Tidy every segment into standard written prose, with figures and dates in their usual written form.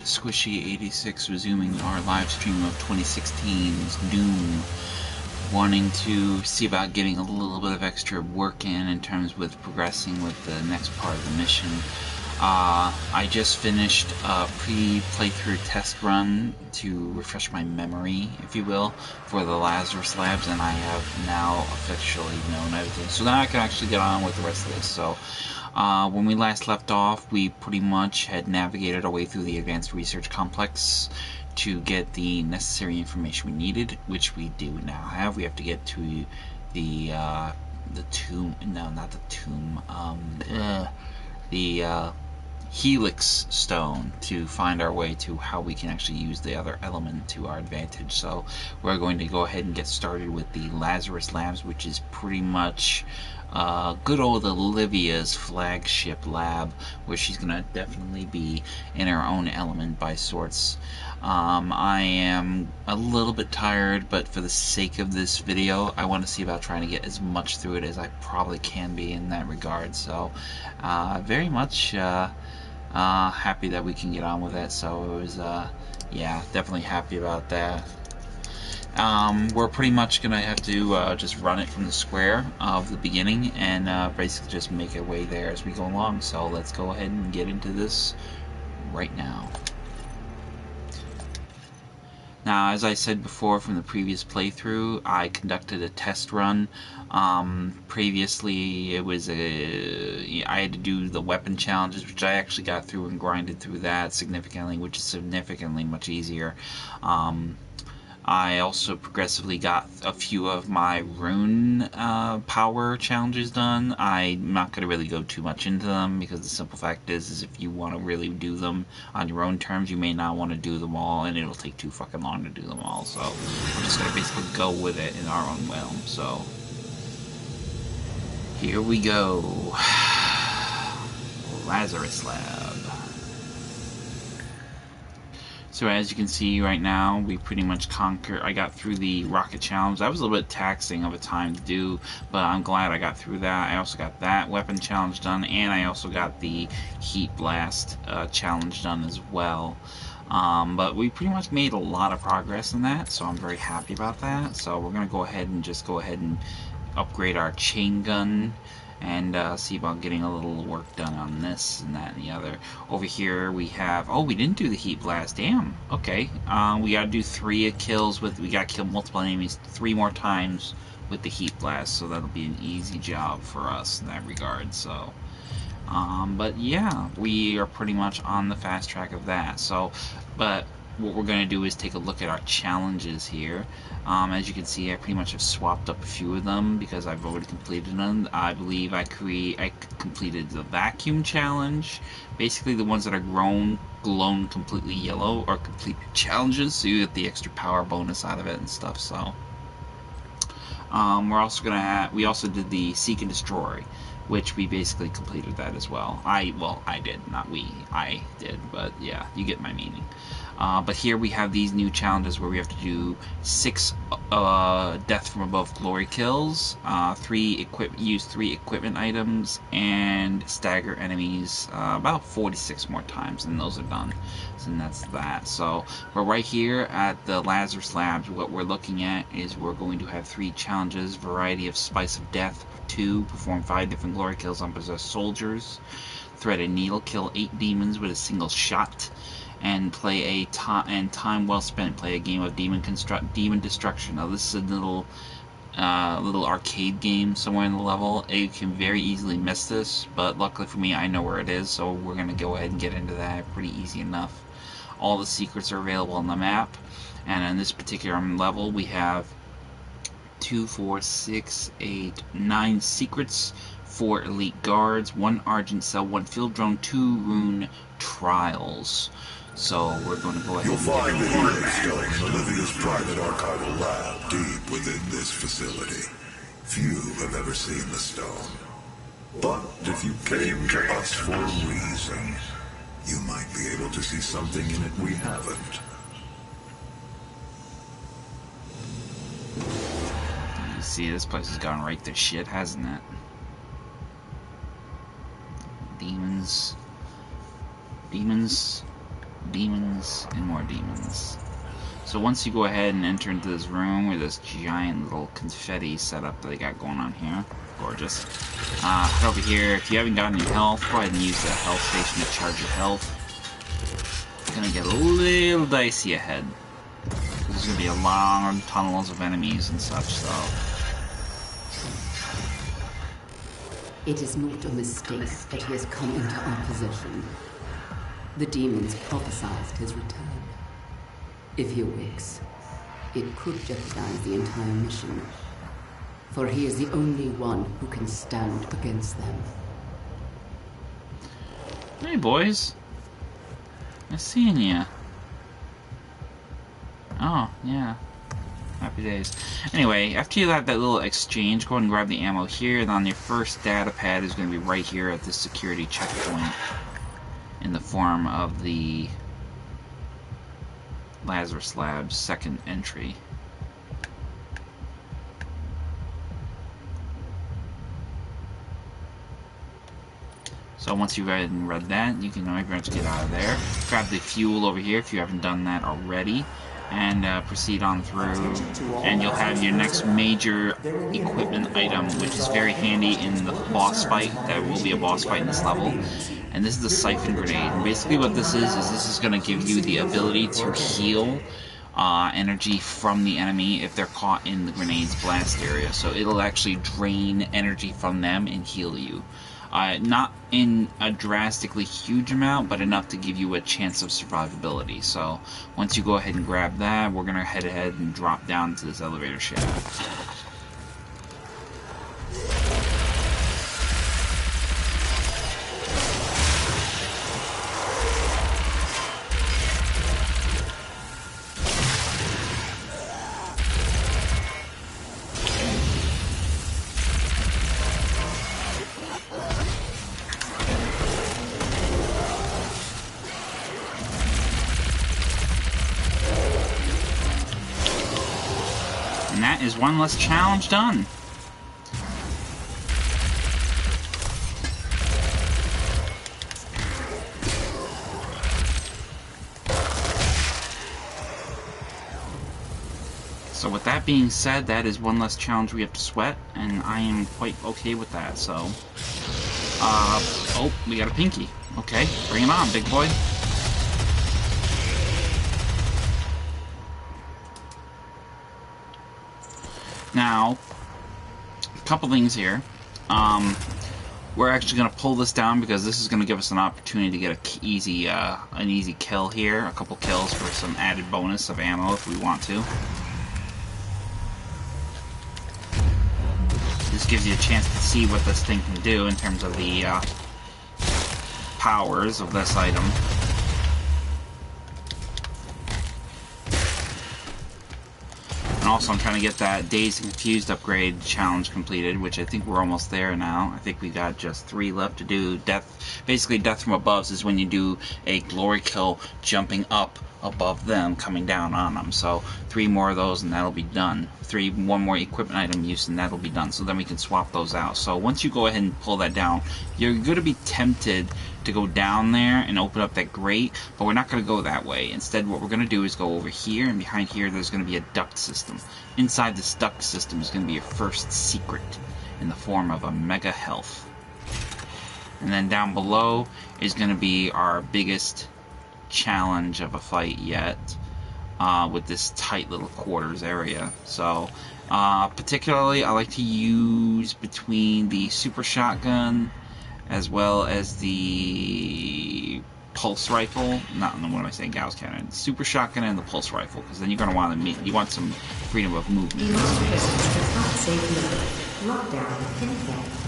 Squishy86 resuming our live stream of 2016's Doom, wanting to see about getting a little bit of extra work in terms with progressing with the next part of the mission. I just finished a pre-playthrough test run to refresh my memory, if you will, for the Lazarus labs, and I have now officially known everything. So now I can actually get on with the rest of this. So when we last left off, we pretty much had navigated our way through the Advanced Research Complex to get the necessary information we needed, which we do now have. We have to get to the tomb. No, not the tomb. The Helix Stone to find our way to how we can actually use the other element to our advantage. So we're going to go ahead and get started with the Lazarus Labs, which is pretty much good old Olivia's flagship lab, where she's going to definitely be in her own element by sorts. I am a little bit tired, but for the sake of this video, I want to see about trying to get as much through it as I probably can be in that regard. So very much happy that we can get on with it. So it was yeah, definitely happy about that. We're pretty much gonna have to just run it from the square of the beginning and basically just make our way there as we go along. So let's go ahead and get into this right now. Now, as I said before from the previous playthrough, I conducted a test run. Previously, it was I had to do the weapon challenges, which I actually got through and grinded through that significantly, which is significantly much easier. I also progressively got a few of my rune power challenges done. I'm not going to really go too much into them because the simple fact is if you want to really do them on your own terms, you may not want to do them all, and it'll take too fucking long to do them all. So we're just going to basically go with it in our own realm. So here we go. Lazarus Lab. So as you can see right now, we pretty much I got through the rocket challenge. That was a little bit taxing of a time to do, but I'm glad I got through that. I also got that weapon challenge done, and I also got the heat blast challenge done as well. But we pretty much made a lot of progress in that, so I'm very happy about that. So we're going to go ahead and upgrade our chain gun and see about getting a little work done on this and that and the other. Over here we have, oh, we didn't do the heat blast, damn, okay. We gotta do 3 kills with, we gotta kill multiple enemies 3 more times with the heat blast, so that'll be an easy job for us in that regard. So but yeah, we are pretty much on the fast track of that. So, but what we're going to do is take a look at our challenges here. As you can see, I pretty much have swapped up a few of them because I've already completed them. I believe I completed the vacuum challenge. Basically, the ones that are glown completely yellow are completed challenges, so you get the extra power bonus out of it and stuff. So, we also did the seek and destroy, which we basically completed that as well. I did, not we. I did, but yeah, you get my meaning. But here we have these new challenges where we have to do 6 death from above glory kills, use 3 equipment items, and stagger enemies about 46 more times, and those are done. And that's that. So we're right here at the Lazarus Labs. What we're looking at is we're going to have 3 challenges: variety of spice of death 2, perform 5 different glory kills on possessed soldiers, thread a needle, kill 8 demons with a single shot, and play time well spent, play a game of demon destruction. Now this is a little arcade game somewhere in the level. You can very easily miss this, but luckily for me, I know where it is, so we're gonna go ahead and get into that pretty easy enough. All the secrets are available on the map, and in this particular level, we have 2, 4, 6, 8, 9 secrets, 4 elite guards, 1 argent cell, 1 field drone, 2 rune trials. So we're going to go ahead. You'll find the Helix Stone in Olivia's private archival lab deep within this facility. Few have ever seen the stone. But if you came to us for a reason, you might be able to see something in it we haven't. You see, this place has gone right to shit, hasn't it? Demons. demons and more demons. So once you go ahead and enter into this room with this giant little confetti setup that they got going on here, gorgeous. Head over here. If you haven't gotten your health, go ahead and use the health station to charge your health. It's gonna get a little dicey ahead. There's gonna be a long tunnels of enemies and such, so. It is not a mistake that he has come into our possession. The demons prophesied his return. If he awakes, it could jeopardize the entire mission. For he is the only one who can stand against them. Hey, boys. Nice seeing ya. Oh, yeah. Happy days. Anyway, after you have that little exchange, go ahead and grab the ammo here. And on your first data pad is going to be right here at this security checkpoint in the form of the Lazarus Lab's second entry. So once you've read that, you can pretty much get out of there. Grab the fuel over here if you haven't done that already, and proceed on through, and you'll have your next major equipment item, which is very handy in the boss fight. There will be a boss fight in this level, and this is the siphon grenade. And basically what this is going to give you the ability to heal energy from the enemy if they're caught in the grenade's blast area. So it'll actually drain energy from them and heal you. Not in a drastically huge amount, but enough to give you a chance of survivability. So once you go ahead and grab that, we're going to head ahead and drop down to this elevator shaft. And that is one less challenge done. So with that being said, that is one less challenge we have to sweat, and I am quite okay with that, so. Oh, we got a pinky. Okay, bring it on, big boy. Now, a couple things here. We're actually going to pull this down because this is going to give us an opportunity to get an easy kill here. A couple kills for some added bonus of ammo if we want to. This gives you a chance to see what this thing can do in terms of the powers of this item. And also I'm trying to get that Dazed and Confused upgrade challenge completed, which I think we're almost there now. I think we got just 3 left to do. Death, basically Death from Above is when you do a glory kill jumping up above them, coming down on them. So 3 more of those and that'll be done. One more equipment item use and that'll be done. So then we can swap those out. So once you go ahead and pull that down, you're going to be tempted to go down there and open up that grate, but we're not going to go that way. Instead, what we're going to do is go over here, and behind here there's going to be a duct system. Inside this duct system is going to be your first secret in the form of a mega health. And then down below is going to be our biggest challenge of a fight yet, with this tight little quarters area. So particularly I like to use between the super shotgun as well as the pulse rifle. What am I saying? Gauss cannon. Super shotgun and the pulse rifle, because then you're going to want to you want some freedom of movement. The monster presence does not save you. Lockdown pinfall.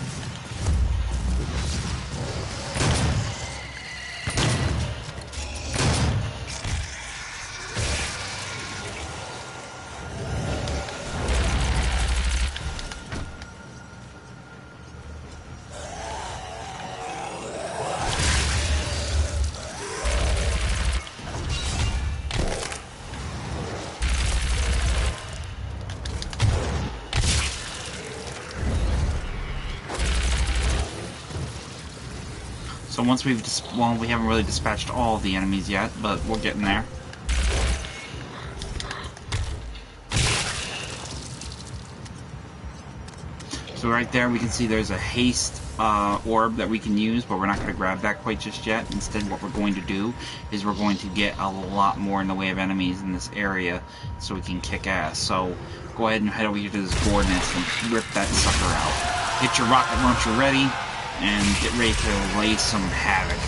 So once we've well, we haven't really dispatched all of the enemies yet, but we're getting there. So right there we can see there's a haste orb that we can use, but we're not going to grab that quite just yet. Instead, what we're going to do is we're going to get a lot more in the way of enemies in this area so we can kick ass. So go ahead and head over here to this coordinates and rip that sucker out. Get your rocket launcher ready and get ready to lay some havoc.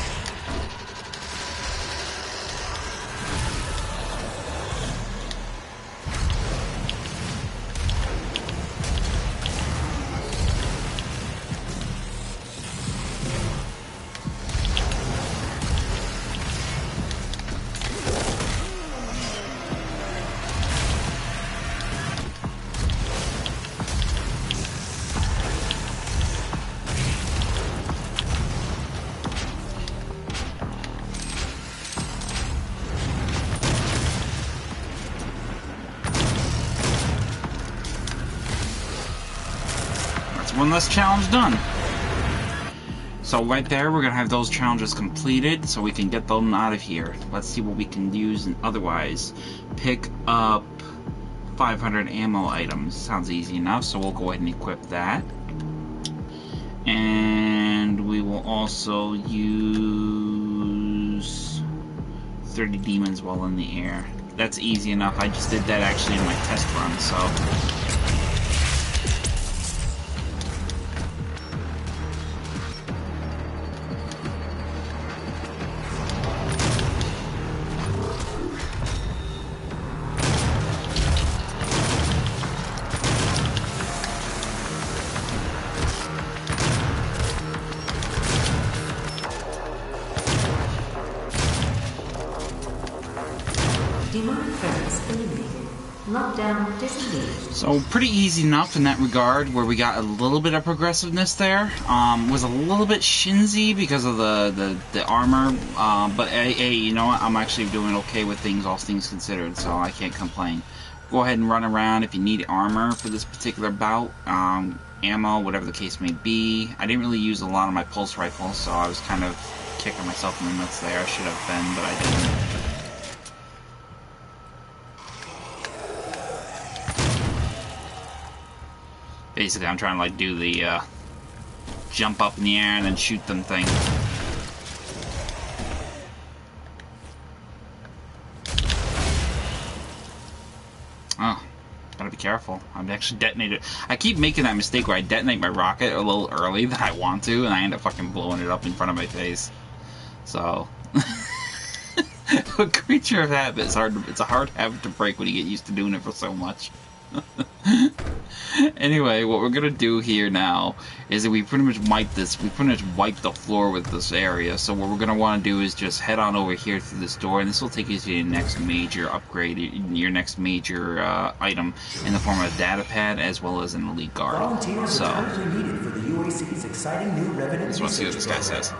One less challenge done. So right there, we're gonna have those challenges completed, so we can get them out of here. Let's see what we can use and otherwise. Pick up 500 ammo items. Sounds easy enough, so we'll go ahead and equip that. And we will also use 30 demons while in the air. That's easy enough. I just did that actually in my test run, so. So pretty easy enough in that regard, where we got a little bit of progressiveness there. Was a little bit shinsy because of the armor, but hey, you know what? I'm actually doing okay with things, all things considered, so I can't complain. Go ahead and run around if you need armor for this particular bout, ammo, whatever the case may be. I didn't really use a lot of my pulse rifle, so I was kind of kicking myself in the nuts there. I should have been, but I didn't. Basically, I'm trying to like do the jump up in the air and then shoot them thing. Oh, gotta be careful. I'm actually detonated. I keep making that mistake where I detonate my rocket a little early than I want to, and I end up fucking blowing it up in front of my face. So, a creature of habit. It's a hard habit to break when you get used to doing it for so much. Anyway, what we're gonna do here now is that we pretty much wiped the floor with this area. So what we're gonna want to do is just head on over here through this door, and this will take you to your next major upgrade, your next major item in the form of a data pad as well as an elite guard. Volunteers So are currently needed for the UAC's exciting new revenue let's see what this guy program. says.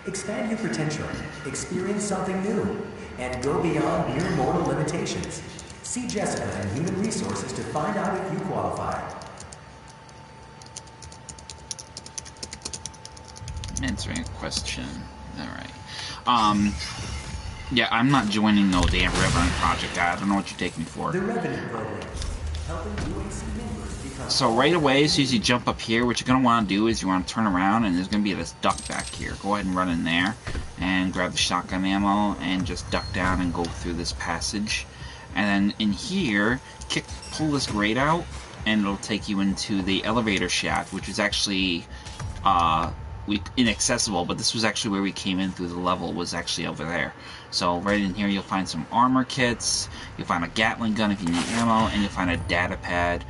Expand your potential, experience something new, and go beyond mere mortal limitations. See Jessica in Human Resources to find out if you qualify. Answering a question. Alright. Yeah, I'm not joining no damn Revenant Project, guy. I don't know what you take me for. The Revenue Program, helping UAC members become... So right away, as soon as you jump up here, what you're going to want to do is you want to turn around, and there's going to be this duck back here. Go ahead and run in there, and grab the shotgun ammo, and just duck down and go through this passage. And then in here, pull this grate out, and it'll take you into the elevator shaft, which is actually inaccessible, but this was actually where we came in through the level, was actually over there. So right in here you'll find some armor kits, you'll find a Gatling gun if you need ammo, and you'll find a data pad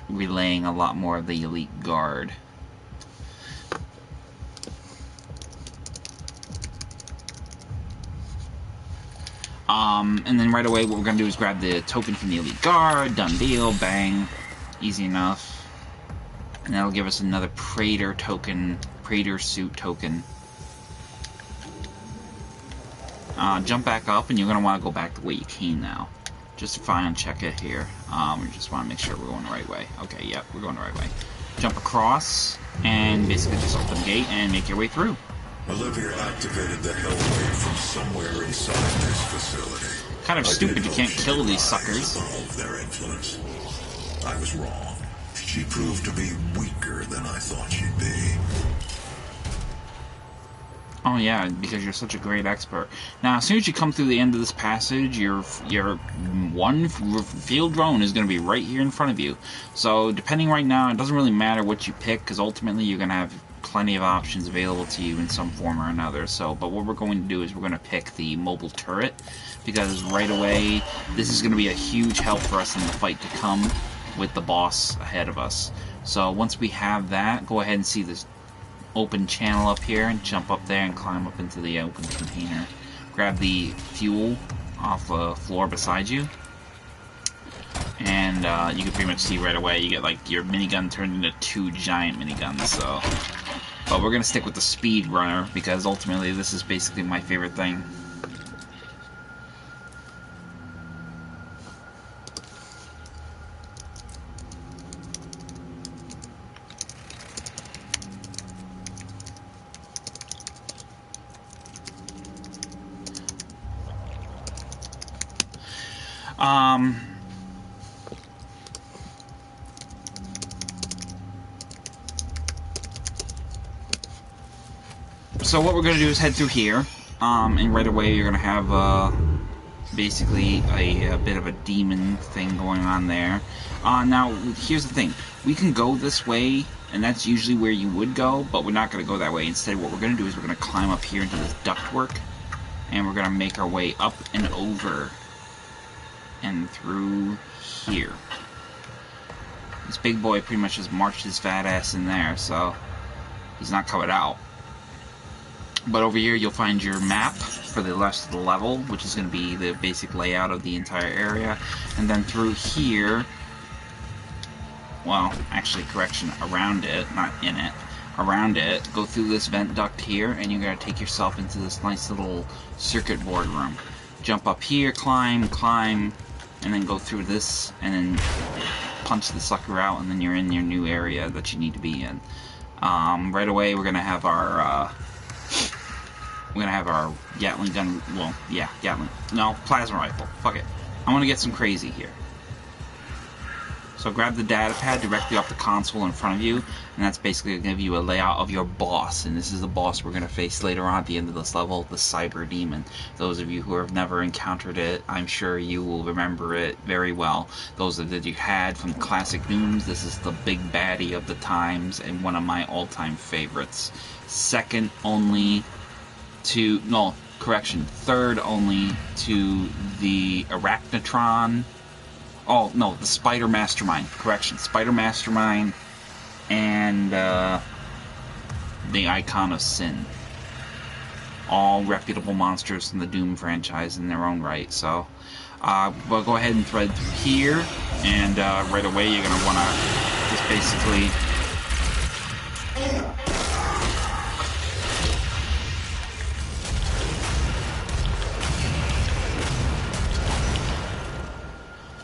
relaying a lot more of the elite guard. And then right away what we're going to do is grab the token from the elite guard. Done deal. Bang. Easy enough. And that'll give us another Praetor token. Praetor suit token. Jump back up, and you're going to want to go back the way you came now. Just to fine check it here. We just want to make sure we're going the right way. Okay, yep, we're going the right way. Jump across, and basically just open the gate and make your way through. Olivia activated the Hellblade from somewhere inside this facility. Kind of stupid you can't kill these suckers. Of their influence. I was wrong. She proved to be weaker than I thought she'd be. Oh yeah, because you're such a great expert. Now, as soon as you come through the end of this passage, your one field drone is going to be right here in front of you. So, depending right now, it doesn't really matter what you pick, because ultimately you're going to have plenty of options available to you in some form or another. So, but what we're going to do is we're going to pick the mobile turret, because right away, this is going to be a huge help for us in the fight to come with the boss ahead of us. So, once we have that, go ahead and see this open channel up here and jump up there and climb up into the open container. Grab the fuel off the floor beside you, and you can pretty much see right away you get like your minigun turned into 2 giant miniguns. So, but we're gonna stick with the speed runner because ultimately this is basically my favorite thing. So what we're going to do is head through here, and right away you're going to have basically a bit of a demon thing going on there. Now, here's the thing. We can go this way, and that's usually where you would go, but we're not going to go that way. Instead, what we're going to do is we're going to climb up here into this ductwork, and we're going to make our way up and over and through here. This big boy pretty much just marched his fat ass in there, so he's not coming out. But over here you'll find your map for the rest of the level, which is going to be the basic layout of the entire area. And then through here, well, actually, correction, around it, not in it, around it, go through this vent duct here, and you're going to take yourself into this nice little circuit board room. Jump up here, climb, and then go through this, and then punch the sucker out, and then you're in your new area that you need to be in. Right away, we're going to have our Gatling gun, well, yeah, Gatling, no, plasma rifle, fuck it. I want to get some crazy here. So grab the data pad directly off the console in front of you, and that's basically going to give you a layout of your boss, and this is the boss we're going to face later on at the end of this level, the Cyber Demon. Those of you who have never encountered it, I'm sure you will remember it very well. Those that you had from classic Dooms, this is the big baddie of the times, and one of my all-time favorites. Second only to, no, correction, third only to the Arachnotron. Oh, no, the Spider Mastermind. Correction, Spider Mastermind and the Icon of Sin. All reputable monsters in the Doom franchise in their own right. So, we'll go ahead and thread through here, and right away you're going to want to just basically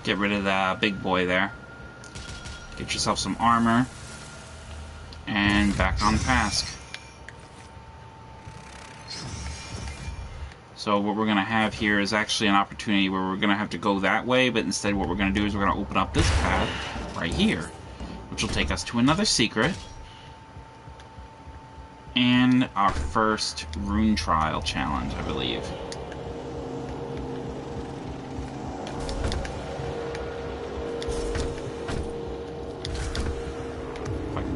get rid of the big boy there. Get yourself some armor. And back on task. So what we're going to have here is actually an opportunity where we're going to have to go that way, but instead what we're going to do is we're going to open up this path right here, which will take us to another secret. And our first rune trial challenge, I believe.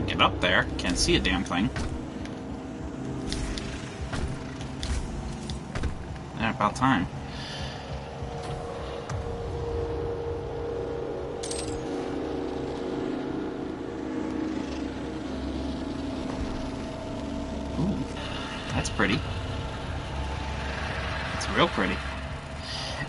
Get up there. Can't see a damn thing. Yeah, about time. Ooh, that's pretty. It's real pretty.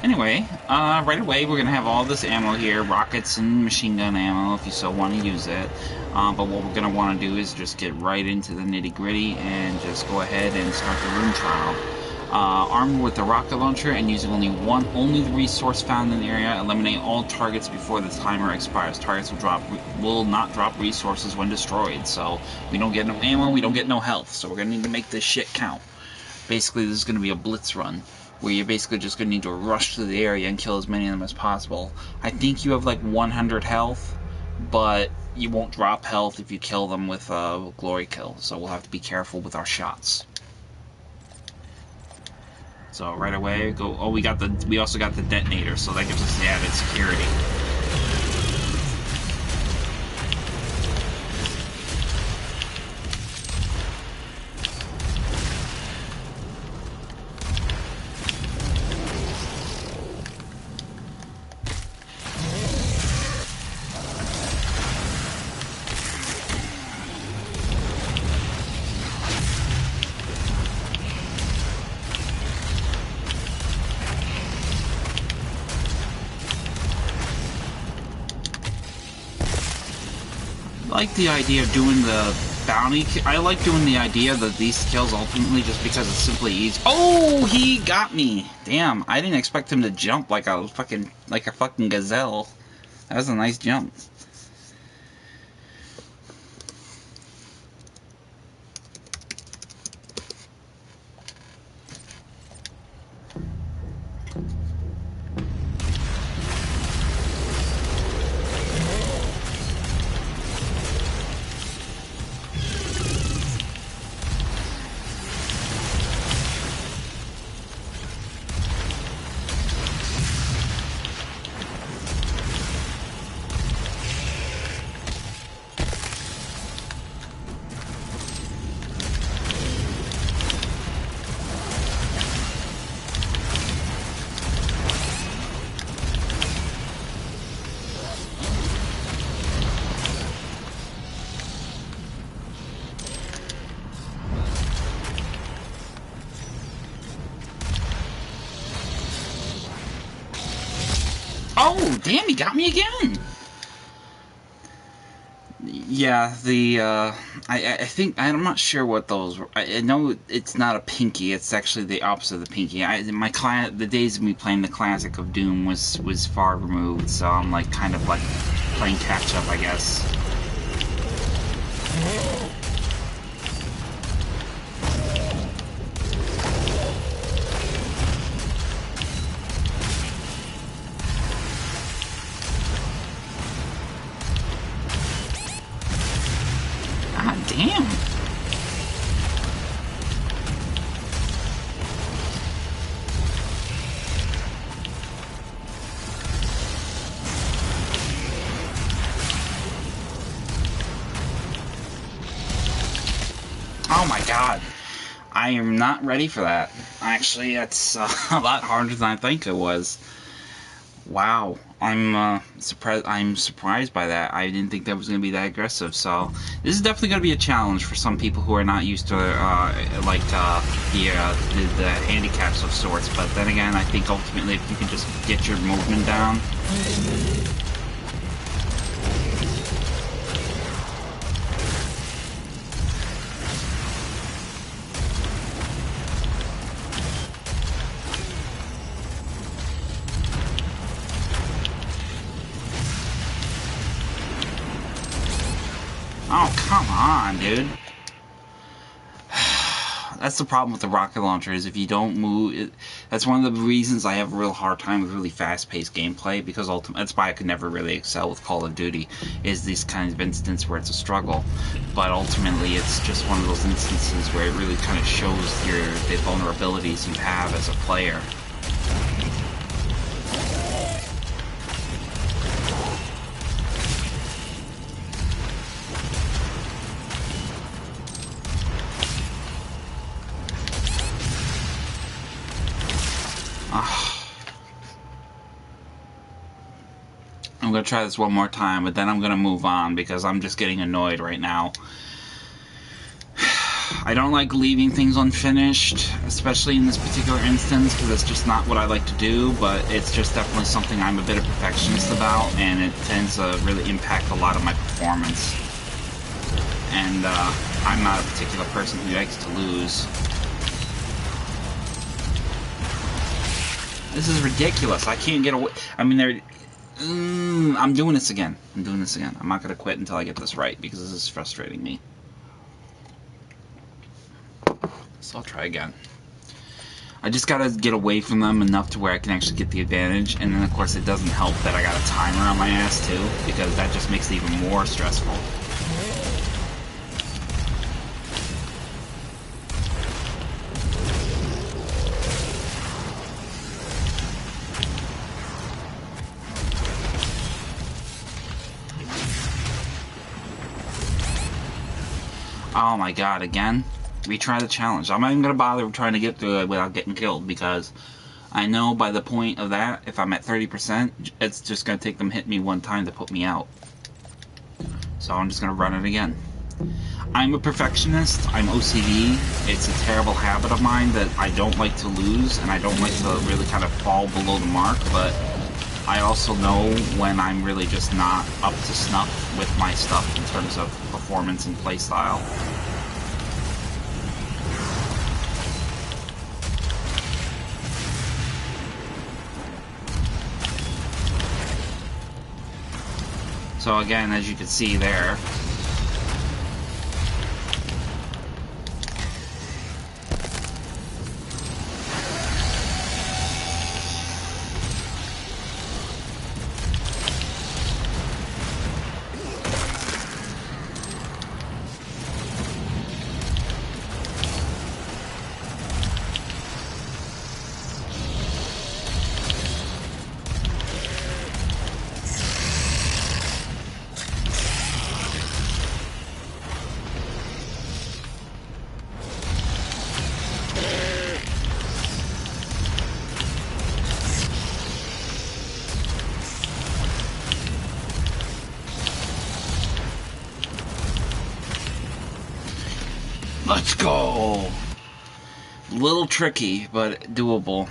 Anyway, right away we're going to have all this ammo here, rockets and machine gun ammo if you so want to use it. But what we're going to want to do is just get right into the nitty gritty and just go ahead and start the rune trial. Armed with the rocket launcher and using only the resource found in the area, eliminate all targets before the timer expires. Targets will not drop resources when destroyed. So we don't get no ammo, we don't get no health. So we're going to need to make this shit count. basically this is going to be a blitz run, where you're basically just going to need to rush through the area and kill as many of them as possible. I think you have like 100 health, but you won't drop health if you kill them with a glory kill, so we'll have to be careful with our shots. So right away, go. Oh, we also got the detonator, so that gives us the added security. I like the idea of doing the bounty. I like doing the idea that these kills ultimately just because it's simply easy. Oh, he got me! Damn, I didn't expect him to jump like a fucking gazelle. That was a nice jump. Oh, damn, he got me again! Yeah, I think, I'm not sure what those were. I know it's not a pinky, it's actually the opposite of the pinky. The days of me playing the classic of Doom was far removed, so I'm like, kind of like, playing catch up, I guess. Damn. Oh my god. I am not ready for that. Actually, it's a lot harder than I think it was. Wow, I'm surprised by that. I didn't think that was going to be that aggressive. So this is definitely going to be a challenge for some people who are not used to the handicaps of sorts. But then again, I think ultimately if you can just get your movement down. Oh, come on, dude. That's the problem with the rocket launcher, is if you don't move... that's one of the reasons I have a real hard time with really fast-paced gameplay, because ultimately, that's why I could never really excel with Call of Duty, is these kinds of instances where it's a struggle. But ultimately, it's just one of those instances where it really kind of shows the vulnerabilities you have as a player. I'm going to try this one more time, but then I'm going to move on because I'm just getting annoyed right now. I don't like leaving things unfinished, especially in this particular instance, because it's just not what I like to do, but it's just definitely something I'm a bit of a perfectionist about, and it tends to really impact a lot of my performance. And I'm not a particular person who likes to lose. This is ridiculous. I can't get away. I mean, I'm doing this again. I'm not going to quit until I get this right, because this is frustrating me. So I'll try again. I just gotta get away from them enough to where I can actually get the advantage, and then of course it doesn't help that I got a timer on my ass too, because that just makes it even more stressful. Oh my god, again? Retry the challenge. I'm not even gonna bother trying to get through it without getting killed, because I know by the point of that, if I'm at 30%, it's just gonna take them hit me one time to put me out. So I'm just gonna run it again. I'm a perfectionist, I'm OCD, it's a terrible habit of mine that I don't like to lose, and I don't like to really kind of fall below the mark, but I also know when I'm really just not up to snuff with my stuff in terms of performance and playstyle. So again, as you can see there, let's go! A little tricky, but doable.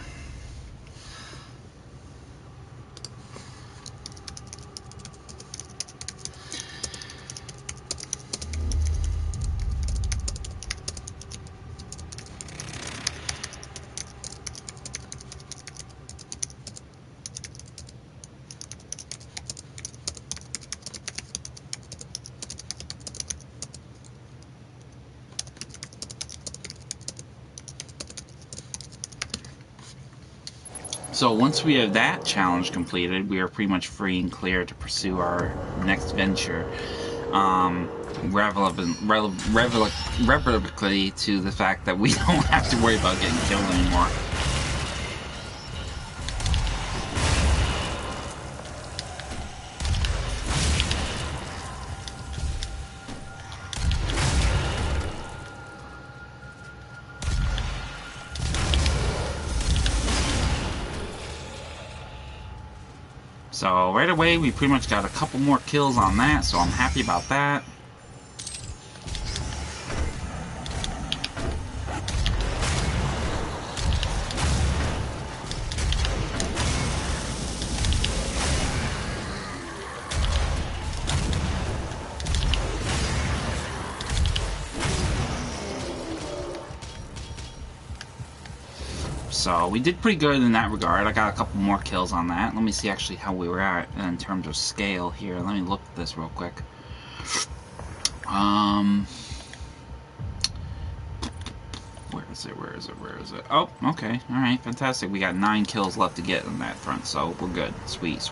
So once we have that challenge completed, we are pretty much free and clear to pursue our next venture. Relevantly to the fact that we don't have to worry about getting killed anymore. So right away, we pretty much got a couple more kills on that, so I'm happy about that. So we did pretty good in that regard. I got a couple more kills on that. Let me see actually how we were at in terms of scale here. Let me look at this real quick. Where is it? Oh, okay. Alright, fantastic. We got 9 kills left to get on that front, so we're good. Sweet.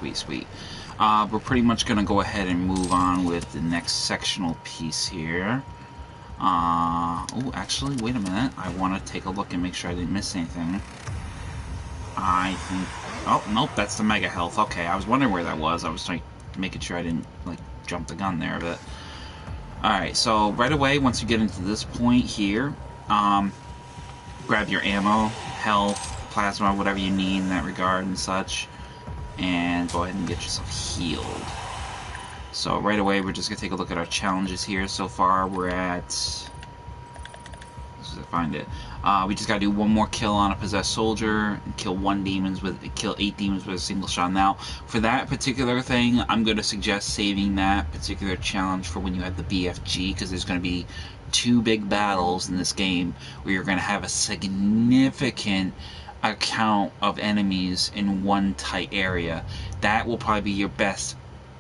We're pretty much going to go ahead and move on with the next sectional piece here. Oh, actually, wait a minute. I want to take a look and make sure I didn't miss anything. I think... Oh, nope, that's the mega health. Okay, I was wondering where that was. I was like making sure I didn't, like, jump the gun there, but... Alright, so right away, once you get into this point here, grab your ammo, health, plasma, whatever you need in that regard and such, and go ahead and get yourself healed. So right away, we're just going to take a look at our challenges here. So far, we're at... Let's find it. We just got to do one more kill on a possessed soldier, and kill 8 demons with a single shot. Now, for that particular thing, I'm going to suggest saving that particular challenge for when you have the BFG, because there's going to be 2 big battles in this game where you're going to have a significant account of enemies in one tight area. That will probably be your best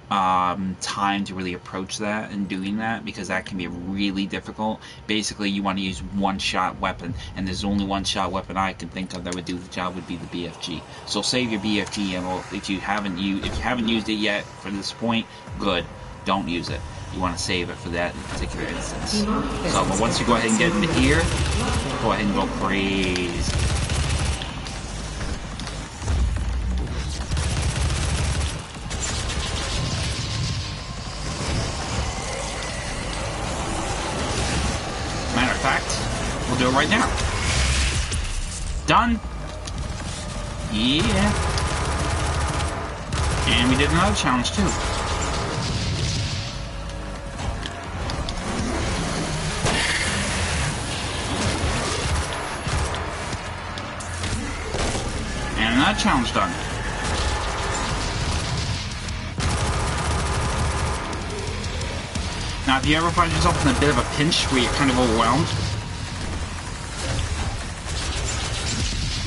time to really approach that and doing that, because that can be really difficult. Basically, you want to use one-shot weapon, and there's only one-shot weapon I can think of that would do the job would be the BFG. So save your BFG ammo if you haven't used it yet for this point. Good, don't use it. You want to save it for that particular instance. So, but once you go ahead and get into here, go ahead and go crazy. We'll do it right now. Done. Yeah. And we did another challenge too. And another challenge done. Now, if you ever find yourself in a bit of a pinch where you're kind of overwhelmed,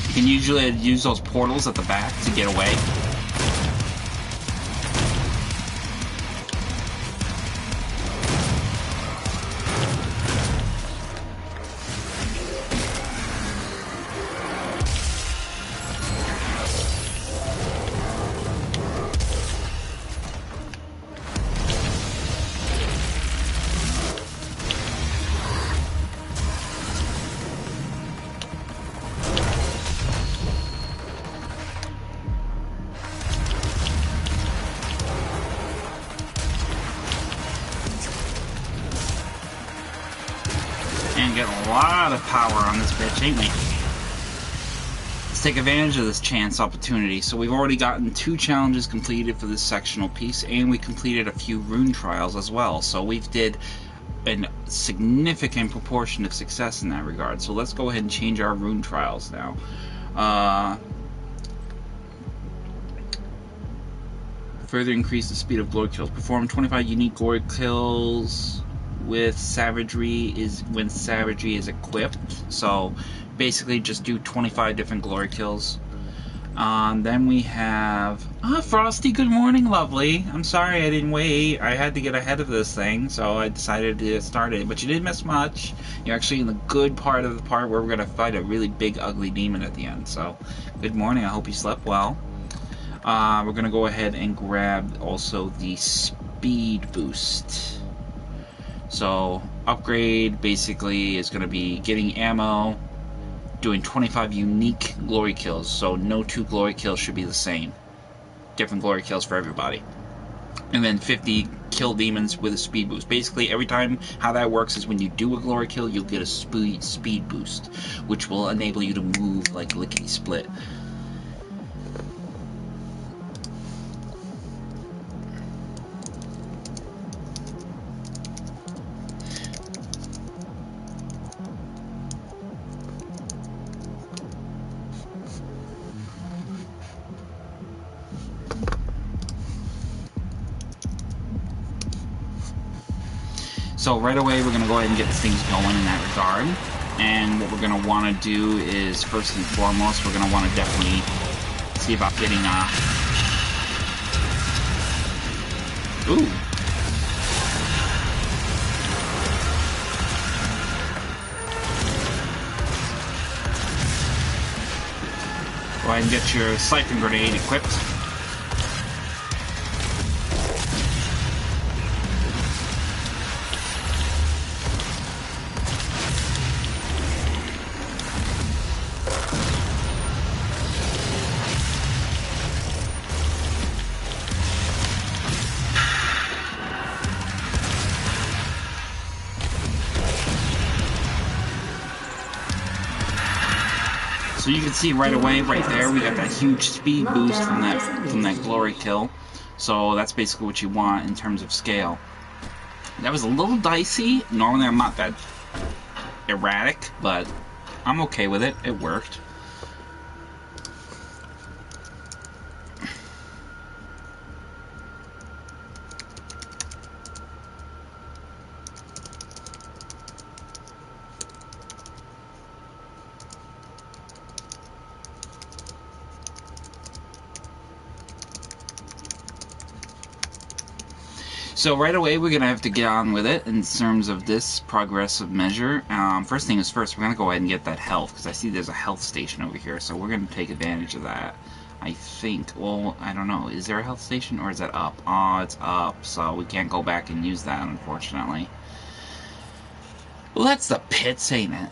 you can usually use those portals at the back to get away. And get a lot of power on this bitch, ain't we? Let's take advantage of this chance opportunity. So we've already gotten 2 challenges completed for this sectional piece, and we completed a few rune trials as well. So we've did a significant proportion of success in that regard. So let's go ahead and change our rune trials now. Further increase the speed of glory kills. Perform 25 unique glory kills with savagery is when savagery is equipped. So basically just do 25 different glory kills. Then we have Frosty, good morning, lovely. I'm sorry I didn't wait. I had to get ahead of this thing, so I decided to start it. But you didn't miss much. You're actually in the good part of the part where we're going to fight a really big ugly demon at the end. So good morning, I hope you slept well. We're going to go ahead and grab also the speed boost. So, upgrade basically is going to be getting ammo, doing 25 unique glory kills. So, no 2 glory kills should be the same. Different glory kills for everybody. And then 50 kill demons with a speed boost. Basically, every time how that works is when you do a glory kill, you'll get a speed boost, which will enable you to move like lickety-split. So right away we're going to go ahead and get things going in that regard. And what we're going to want to do is, first and foremost, we're going to want to definitely see about getting ooh. Go ahead and get your siphon grenade equipped. So you can see right away, right there, we got that huge speed boost from that glory kill. So that's basically what you want in terms of scale. That was a little dicey. Normally I'm not that erratic, but I'm okay with it. It worked. So right away, we're going to have to get on with it in terms of this progressive measure. First thing is first, we're going to go ahead and get that health, because I see there's a health station over here, so we're going to take advantage of that. I think, well, I don't know, is there a health station, or is that up? Oh, it's up, so we can't go back and use that, unfortunately. Well, that's the pits, ain't it?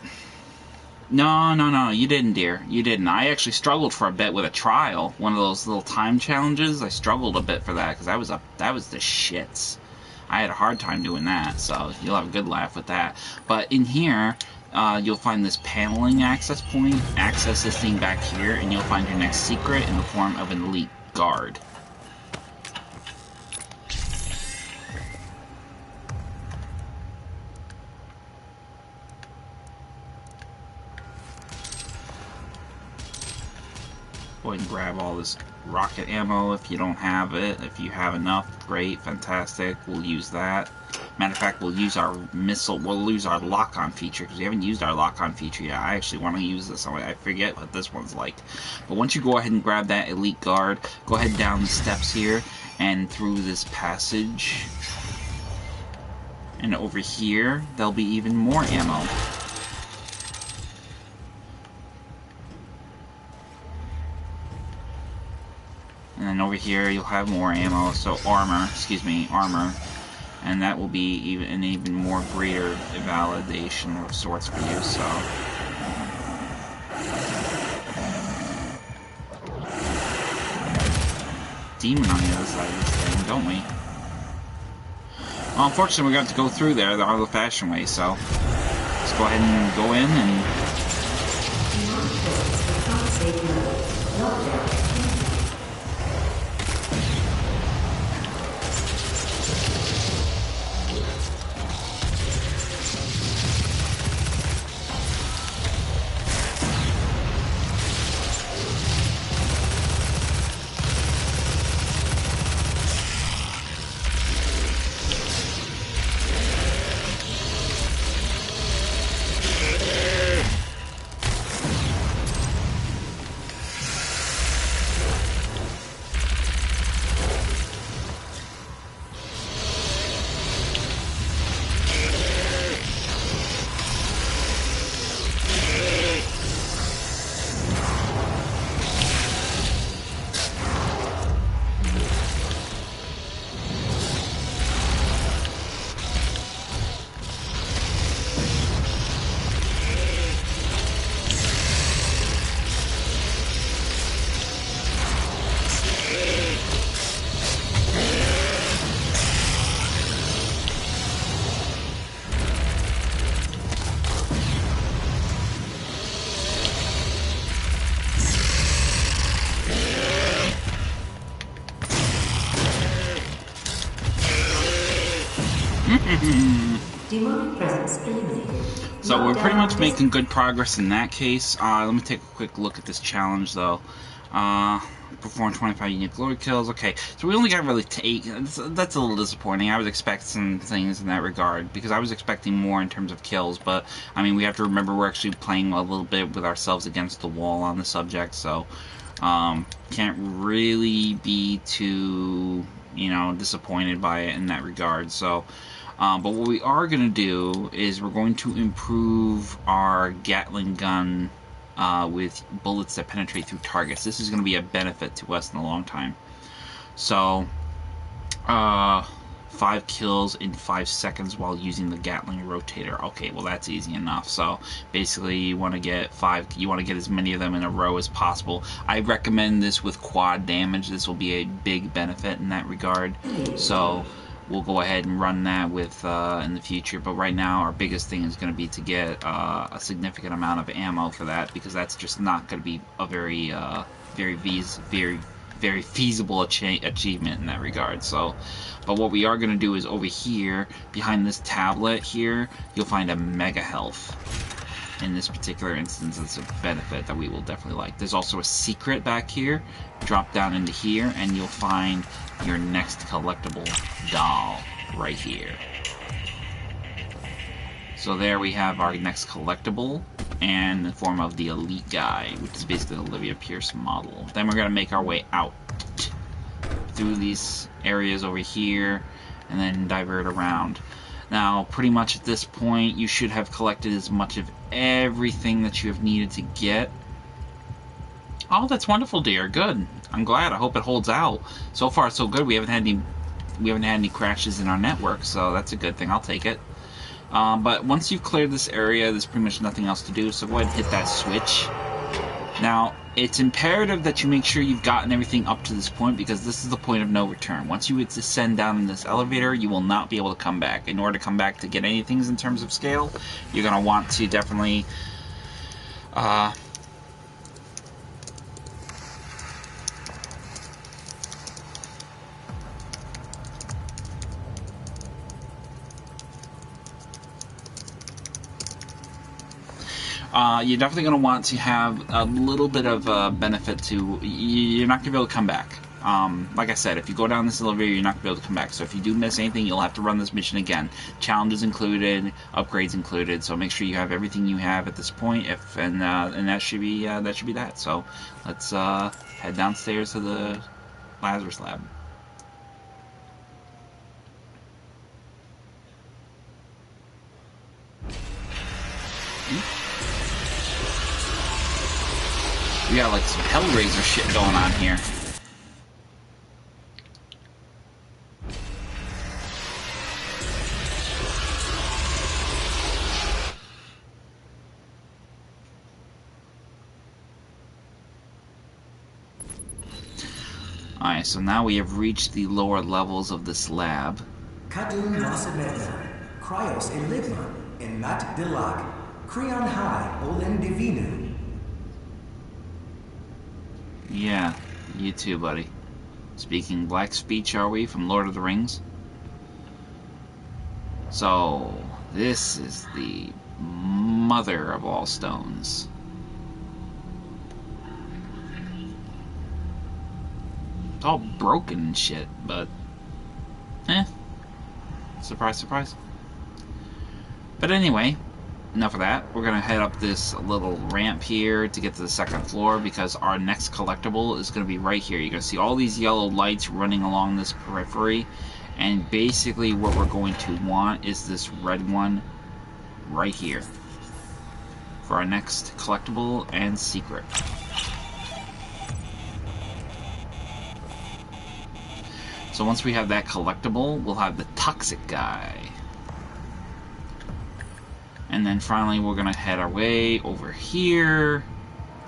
No, you didn't, dear. You didn't. I actually struggled for a bit with a trial, one of those little time challenges. I struggled a bit for that, because that was the shits. I had a hard time doing that, so you'll have a good laugh with that. But in here, you'll find this paneling access point. Access this thing back here, and you'll find your next secret in the form of an elite guard. Go ahead and grab all this rocket ammo if you don't have it. If you have enough, great, fantastic. We'll use that. Matter of fact, we'll use our missile. We'll use our lock-on feature because we haven't used our lock-on feature yet. I actually want to use this. I forget what this one's like. But once you go ahead and grab that elite guard, go ahead down the steps here and through this passage. And over here, there'll be even more ammo. And then over here you'll have more ammo, so armor, and that will be an even more greater validation of sorts for you, so. Demon on the other side of this thing, don't we? Well, unfortunately we got to go through there the old-fashioned way, so let's go ahead and go in and... Demonic presence eliminated. So we're pretty much making good progress in that case. Let me take a quick look at this challenge, though. Perform 25 unique glory kills. Okay, so we only got really 8. That's a little disappointing. I was expecting some things in that regard, because I was expecting more in terms of kills, but, I mean, we have to remember we're actually playing a little bit with ourselves against the wall on the subject, so, can't really be too, disappointed by it in that regard, so... but what we are going to do is we're going to improve our Gatling gun with bullets that penetrate through targets. This is going to be a benefit to us in the long time. So, 5 kills in 5 seconds while using the Gatling rotator. Okay, well that's easy enough. So basically, you want to get 5. You want to get as many of them in a row as possible. I recommend this with quad damage. This will be a big benefit in that regard. So. We'll go ahead and run that with in the future, but right now our biggest thing is going to be to get a significant amount of ammo for that, because that's just not going to be a very feasible achievement in that regard. So, but what we are going to do is over here behind this tablet here, you'll find a mega health. In this particular instance, it's a benefit that we will definitely like. There's also a secret back here. Drop down into here, and you'll find your next collectible doll right here. So there we have our next collectible, and in the form of the Elite Guy, which is basically the Olivia Pierce model. Then we're going to make our way out through these areas over here, and then divert around. Now, pretty much at this point, you should have collected as much of everything that you have needed to get. Oh, that's wonderful, dear. Good. I'm glad. I hope it holds out. So far, so good. We haven't had any crashes in our network, so that's a good thing. I'll take it. But once you've cleared this area, there's pretty much nothing else to do. So go ahead and hit that switch. Now, it's imperative that you make sure you've gotten everything up to this point, because this is the point of no return. Once you descend down in this elevator, you will not be able to come back. In order to come back to get anything in terms of scale, you're going to want to definitely you're definitely going to want to have a little bit of benefit to... You're not going to be able to come back. Like I said, if you go down this elevator, you're not going to be able to come back. So if you do miss anything, you'll have to run this mission again. Challenges included, upgrades included. So make sure you have everything you have at this point. And that should be that. So let's head downstairs to the Lazarus lab. We got like some Hellraiser shit going on here. Alright, so now we have reached the lower levels of this lab. Kadun Nosabetna, Cryos Enigma, and Mat Dilag, Creon High, Olen Divinu. Yeah, you too, buddy. Speaking black speech, are we, from Lord of the Rings? So, this is the mother of all stones. It's all broken and shit, but... surprise, surprise. But anyway... Enough of that. We're going to head up this little ramp here to get to the second floor, because our next collectible is going to be right here. You're going to see all these yellow lights running along this periphery, and basically what we're going to want is this red one right here for our next collectible and secret. So once we have that collectible, we'll have the toxic guy. And then finally, we're going to head our way over here,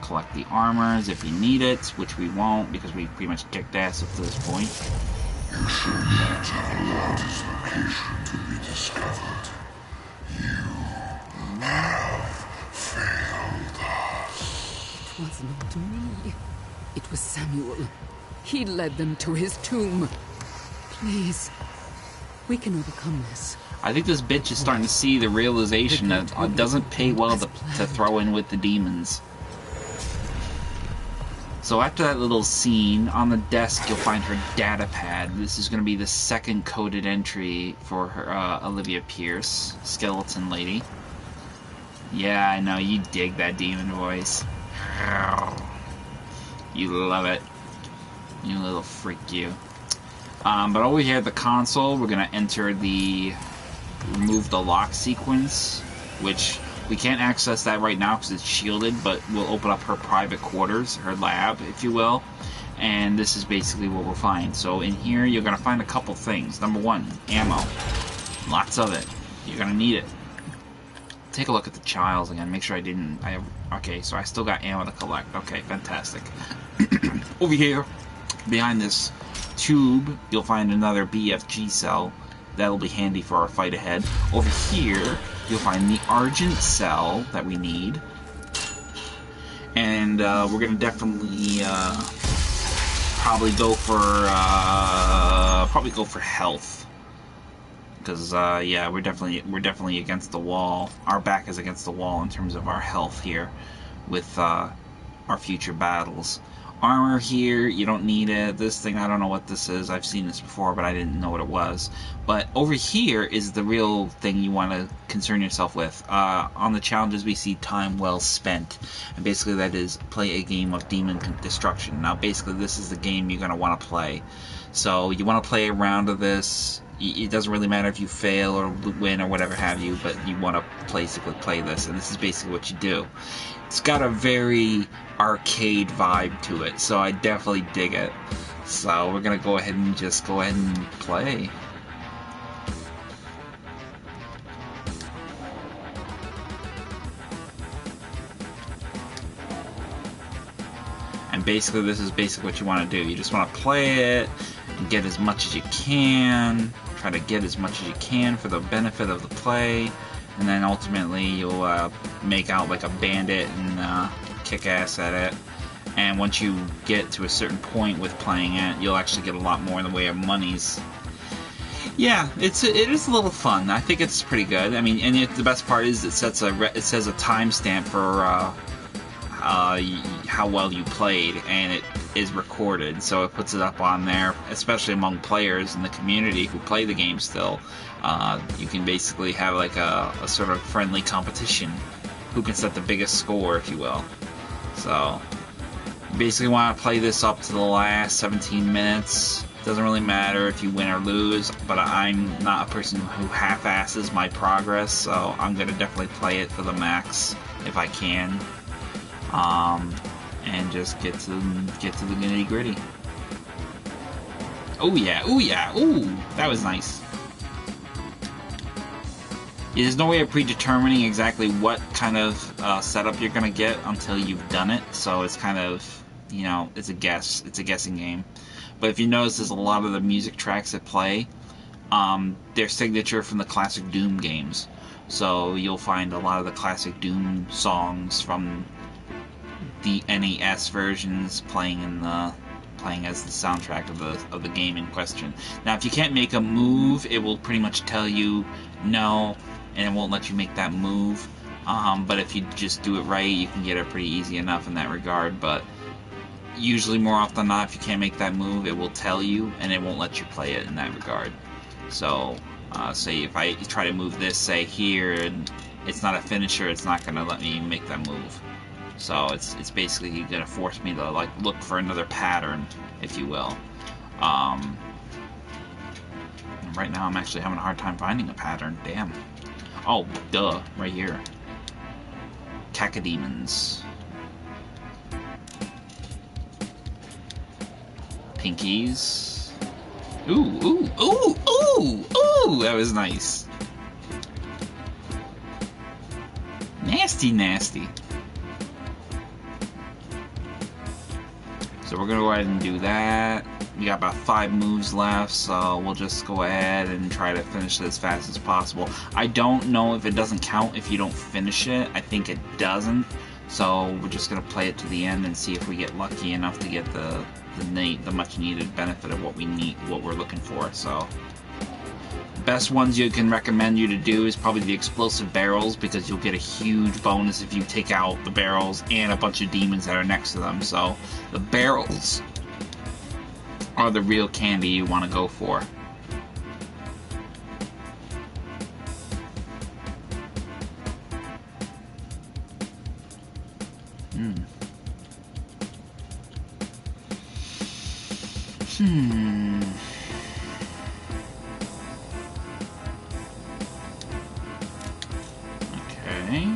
collect the armors if you need it, which we won't because we pretty much kicked ass up to this point. You should not have allowed his location to be discovered. You have failed us. It was not me. It was Samuel. He led them to his tomb. Please, we can overcome this. I think this bitch is starting to see the realization that it doesn't pay well to throw in with the demons. So after that little scene, on the desk you'll find her data pad. This is going to be the second coded entry for her, Olivia Pierce, skeleton lady. Yeah, I know, you dig that demon voice. You love it. You little freak, you. But over here at the console, we're going to enter the... remove the lock sequence, which we can't access that right now because it's shielded, but we'll open up her private quarters, her lab, if you will, and this is basically what we'll find. So in here, you're going to find a couple things. Number one, ammo. Lots of it. You're going to need it. Take a look at the child again. Make sure okay, so I still got ammo to collect. Okay, fantastic. Over here, behind this tube, you'll find another BFG cell. That'll be handy for our fight ahead. Over here, you'll find the Argent cell that we need. And we're going to definitely probably go for health. Because, yeah, we're definitely against the wall. Our back is against the wall in terms of our health here with our future battles. Armor here, you don't need it. This thing, I don't know what this is. I've seen this before, but I didn't know what it was. But over here is the real thing you want to concern yourself with. On the challenges, we see time well spent. And basically that is play a game of demon destruction. Now basically this is the game you're going to want to play. So you want to play a round of this. It doesn't really matter if you fail or win or whatever have you, but you want to basically play this, and this is basically what you do. It's got a very arcade vibe to it, so I definitely dig it. So we're gonna go ahead and just go ahead and play. And basically this is basically what you want to do. You just want to play it and get as much as you can. Try to get as much as you can for the benefit of the play. And then ultimately you'll make out like a bandit and kick ass at it. And once you get to a certain point with playing it, you'll actually get a lot more in the way of monies. Yeah, it is a little fun. I think it's pretty good. I mean, and the best part is it says a timestamp for how well you played, and it is recorded, so it puts it up on there, especially among players in the community who play the game still. You can basically have like a sort of friendly competition who can set the biggest score, if you will. So you basically want to play this up to the last 17 minutes. Doesn't really matter if you win or lose, but I'm not a person who half-asses my progress, so I'm gonna definitely play it for the max if I can. And just get to the nitty gritty. Oh yeah, oh yeah, ooh, that was nice. Yeah, there's no way of predetermining exactly what kind of setup you're gonna get until you've done it. So it's kind of, you know, it's a guess. It's a guessing game. But if you notice, there's a lot of the music tracks that play, they're signature from the classic Doom games. So you'll find a lot of the classic Doom songs from the NES versions playing as the soundtrack of the game in question. Now, if you can't make a move, it will pretty much tell you no, and it won't let you make that move. But if you just do it right, you can get it pretty easy enough in that regard. But usually, more often than not, if you can't make that move, it will tell you, and it won't let you play it in that regard. So, say if I try to move this, say here, and it's not a finisher, it's not going to let me make that move. So it's basically going to force me to like look for another pattern, if you will. Right now I'm actually having a hard time finding a pattern. Damn. Oh, duh, right here. Cacodemons. Pinkies. Ooh, ooh, ooh, ooh, ooh! That was nice. Nasty, nasty. So we're going to go ahead and do that. We got about 5 moves left, so we'll just go ahead and try to finish it as fast as possible. I don't know if it doesn't count if you don't finish it. I think it doesn't. So we're just going to play it to the end and see if we get lucky enough to get the much needed benefit of what we're looking for. So best ones you can recommend you to do is probably the explosive barrels, because you'll get a huge bonus if you take out the barrels and a bunch of demons that are next to them. So the barrels are the real candy you want to go for. Okay.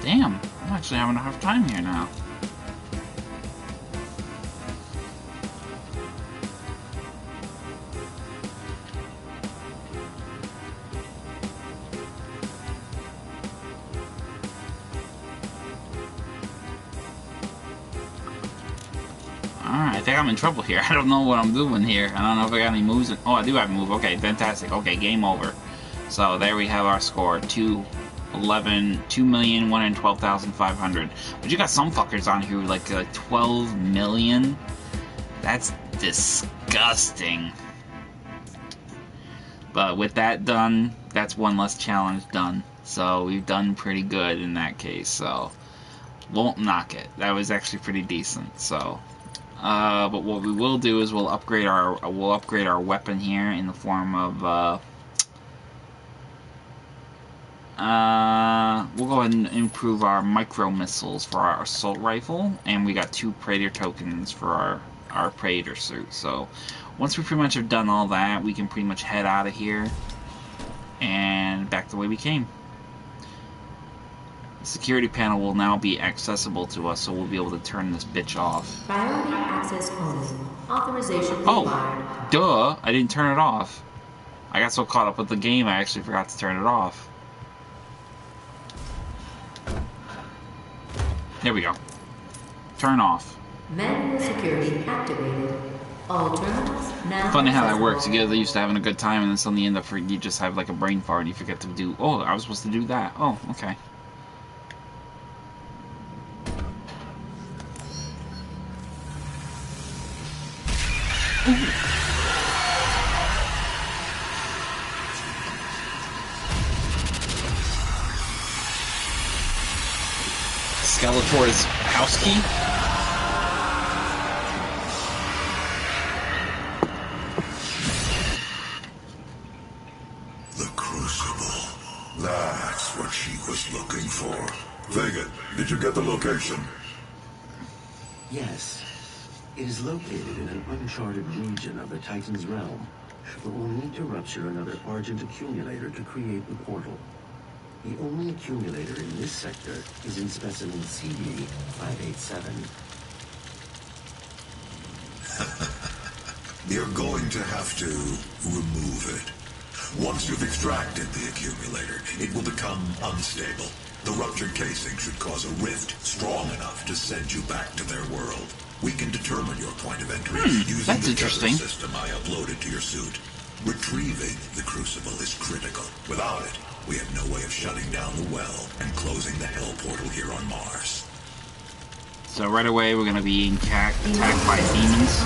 Damn, I'm actually having a hard time here now. Alright, I think I'm in trouble here. I don't know what I'm doing here. I don't know if I got any moves. Oh, I do have a move. Okay, fantastic. Okay, game over. So there we have our score. 2,112,500. But you got some fuckers on here like 12 million. That's disgusting. But with that done, that's one less challenge done. So we've done pretty good in that case. So won't knock it. That was actually pretty decent. So. But what we will do is we'll upgrade our weapon here in the form of We'll go ahead and improve our micro missiles for our assault rifle, and we got 2 Praetor tokens for our Praetor suit. So once we pretty much have done all that, we can pretty much head out of here and back the way we came. The security panel will now be accessible to us, so we'll be able to turn this bitch off. Priority access only. Authorization required. Oh, duh! I didn't turn it off. I got so caught up with the game, I actually forgot to turn it off. There we go. Turn off. Manual security activated. All terminals now. Funny how that accessible. works. You get used to having a good time, and then suddenly you end up you just have like a brain fart, and you forget to do. Oh, I was supposed to do that. Oh, okay. Ooh. Skeletor's house key? The Crucible. That's what she was looking for. Vega, did you get the location? Yes. It is located in an uncharted region of the Titan's realm, but we'll need to rupture another Argent accumulator to create the portal. The only accumulator in this sector is in specimen CD-587. You're going to have to remove it. Once you've extracted the accumulator, it will become unstable. The ruptured casing should cause a rift strong enough to send you back to their world. We can determine your point of entry using that's the interesting. tether system I uploaded to your suit. Retrieving the Crucible is critical. Without it, we have no way of shutting down the well and closing the Hell portal here on Mars. So right away we're going to be attacked by demons.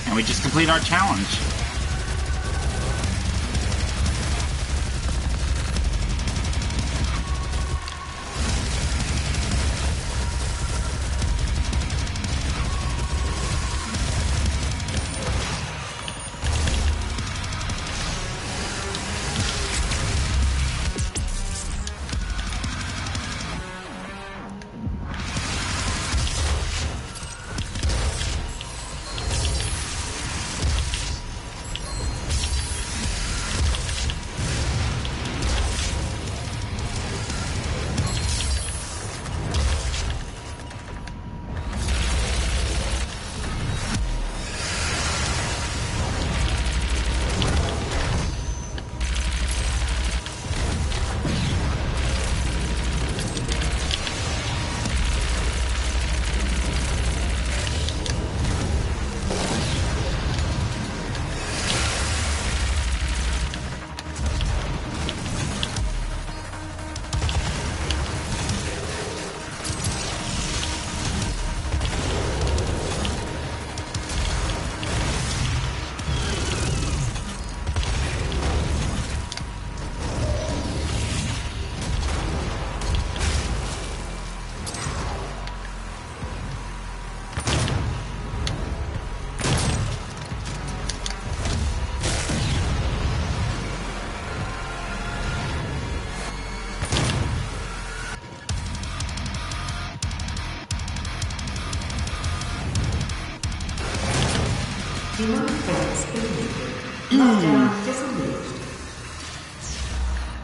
And we just complete our challenge.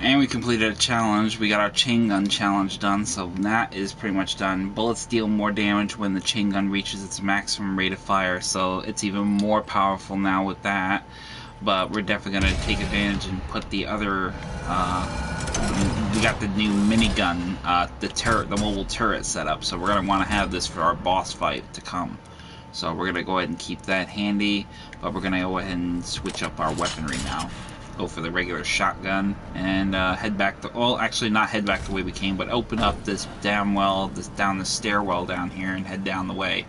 And we completed a challenge. We got our chain gun challenge done, so that is pretty much done. Bullets deal more damage when the chain gun reaches its maximum rate of fire, so it's even more powerful now with that. But we're definitely going to take advantage and put the other, we got the new minigun, the mobile turret set up, so we're going to want to have this for our boss fight to come. So we're going to go ahead and keep that handy, but we're going to go ahead and switch up our weaponry now. Go for the regular shotgun and head back to, well, actually not head back the way we came, but open up this down the stairwell down here and head down the way.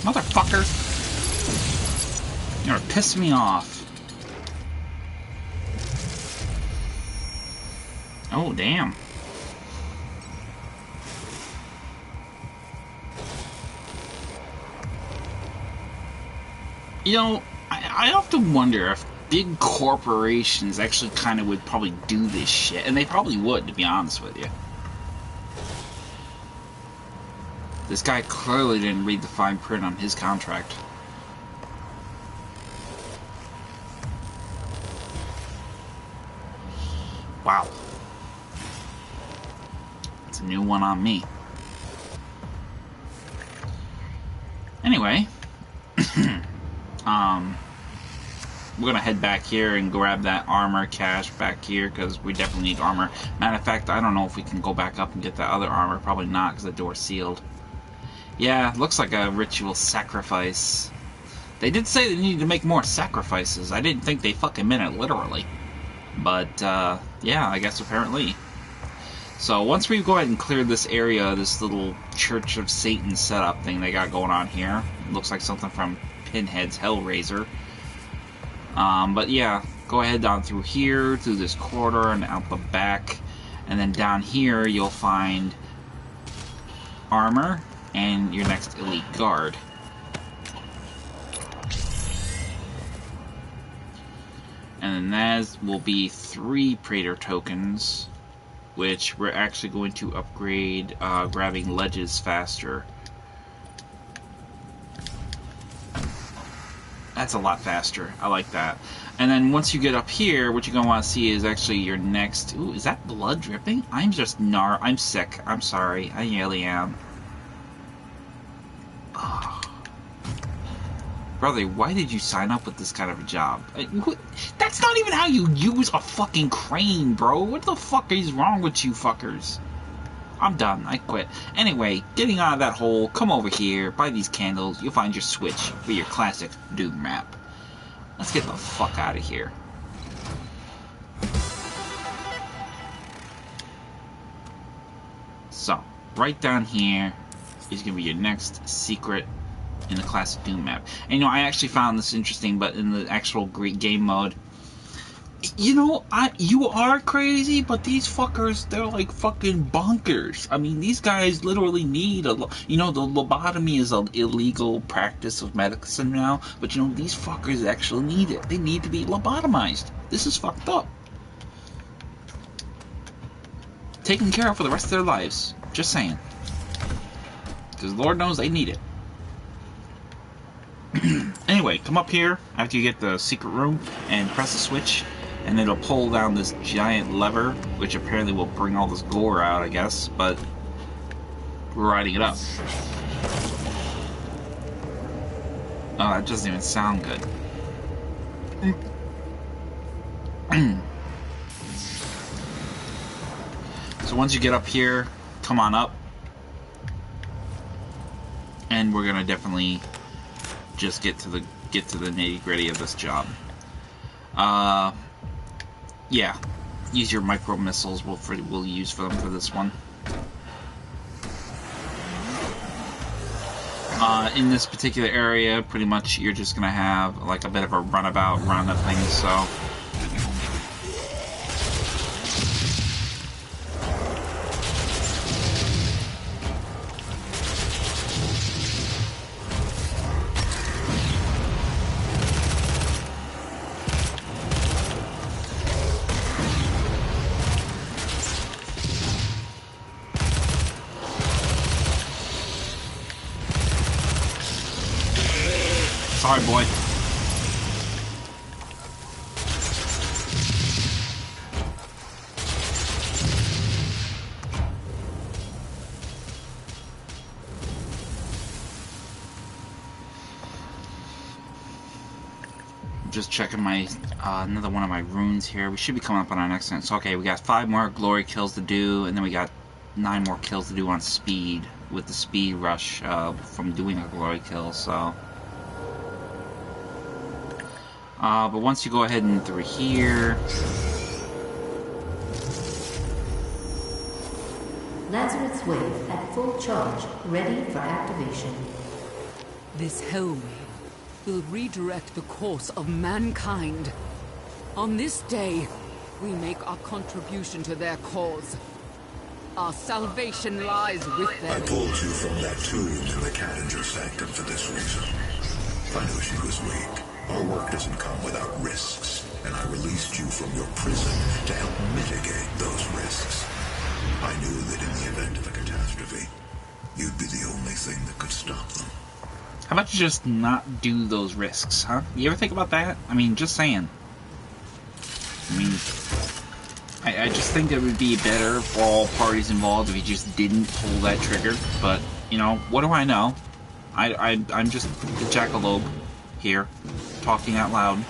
Motherfucker! You're pissing me off. Oh, damn. You know, I often wonder if big corporations actually kind of would probably do this shit. And they probably would, to be honest with you. This guy clearly didn't read the fine print on his contract. Wow. It's a new one on me. Anyway. We're gonna head back here and grab that armor cache back here, because we definitely need armor. Matter of fact, I don't know if we can go back up and get that other armor. Probably not, because the door's sealed. Yeah, looks like a ritual sacrifice. They did say they needed to make more sacrifices. I didn't think they fucking meant it literally. But, yeah, I guess apparently. So, once we go ahead and clear this area, this little Church of Satan setup thing they got going on here. Looks like something from Pinhead's Hellraiser. But yeah, go ahead down through here, through this corridor, and out the back. And then down here, you'll find armor and your next elite guard. And then that will be 3 Praetor tokens, which we're actually going to upgrade grabbing ledges faster. That's a lot faster. I like that. And then once you get up here, what you're going to want to see is actually your next... Ooh, is that blood dripping? I'm just I'm sick. I'm sorry. I really am. Oh. Brother, why did you sign up with this kind of a job? That's not even how you use a fucking crane, bro. What the fuck is wrong with you fuckers? I'm done. I quit. Anyway, getting out of that hole, come over here, buy these candles, you'll find your switch for your classic Doom map. Let's get the fuck out of here. So, right down here is going to be your next secret in the classic Doom map. And you know, I actually found this interesting, but in the actual game mode, you know, you are crazy, but these fuckers, they're like fucking bonkers. I mean, these guys literally need you know, the lobotomy is an illegal practice of medicine now, but you know, these fuckers actually need it. They need to be lobotomized. This is fucked up. Taken care of for the rest of their lives. Just saying. Because Lord knows they need it. Anyway, come up here after you get the secret room and press the switch, and it'll pull down this giant lever, which apparently will bring all this gore out, I guess, but we're riding it up. Oh, that doesn't even sound good. So once you get up here, come on up, and we're gonna definitely just get to the nitty-gritty of this job. Yeah, use your micro missiles. We'll use for them for this one. In this particular area, pretty much you're just gonna have like a bit of a runabout run of things. So. Sorry, boy. Just checking my another one of my runes here. We should be coming up on our next one. So okay, we got 5 more glory kills to do, and then we got 9 more kills to do on speed with the speed rush from doing a glory kill. So. But once you go ahead and through here... Lazarus wave at full charge, ready for activation. This hellwave will redirect the course of mankind. On this day, we make our contribution to their cause. Our salvation lies with I them. pulled you from that tomb in the Caddinger Sanctum for this reason. I knew she was weak. Our work doesn't come without risks, and I released you from your prison to help mitigate those risks. I knew that in the event of a catastrophe, you'd be the only thing that could stop them. How about you just not do those risks, huh? You ever think about that? I mean, just saying. I mean, I just think it would be better for all parties involved if you just didn't pull that trigger. But, you know, what do I know? I'm just the jackalope here, talking out loud.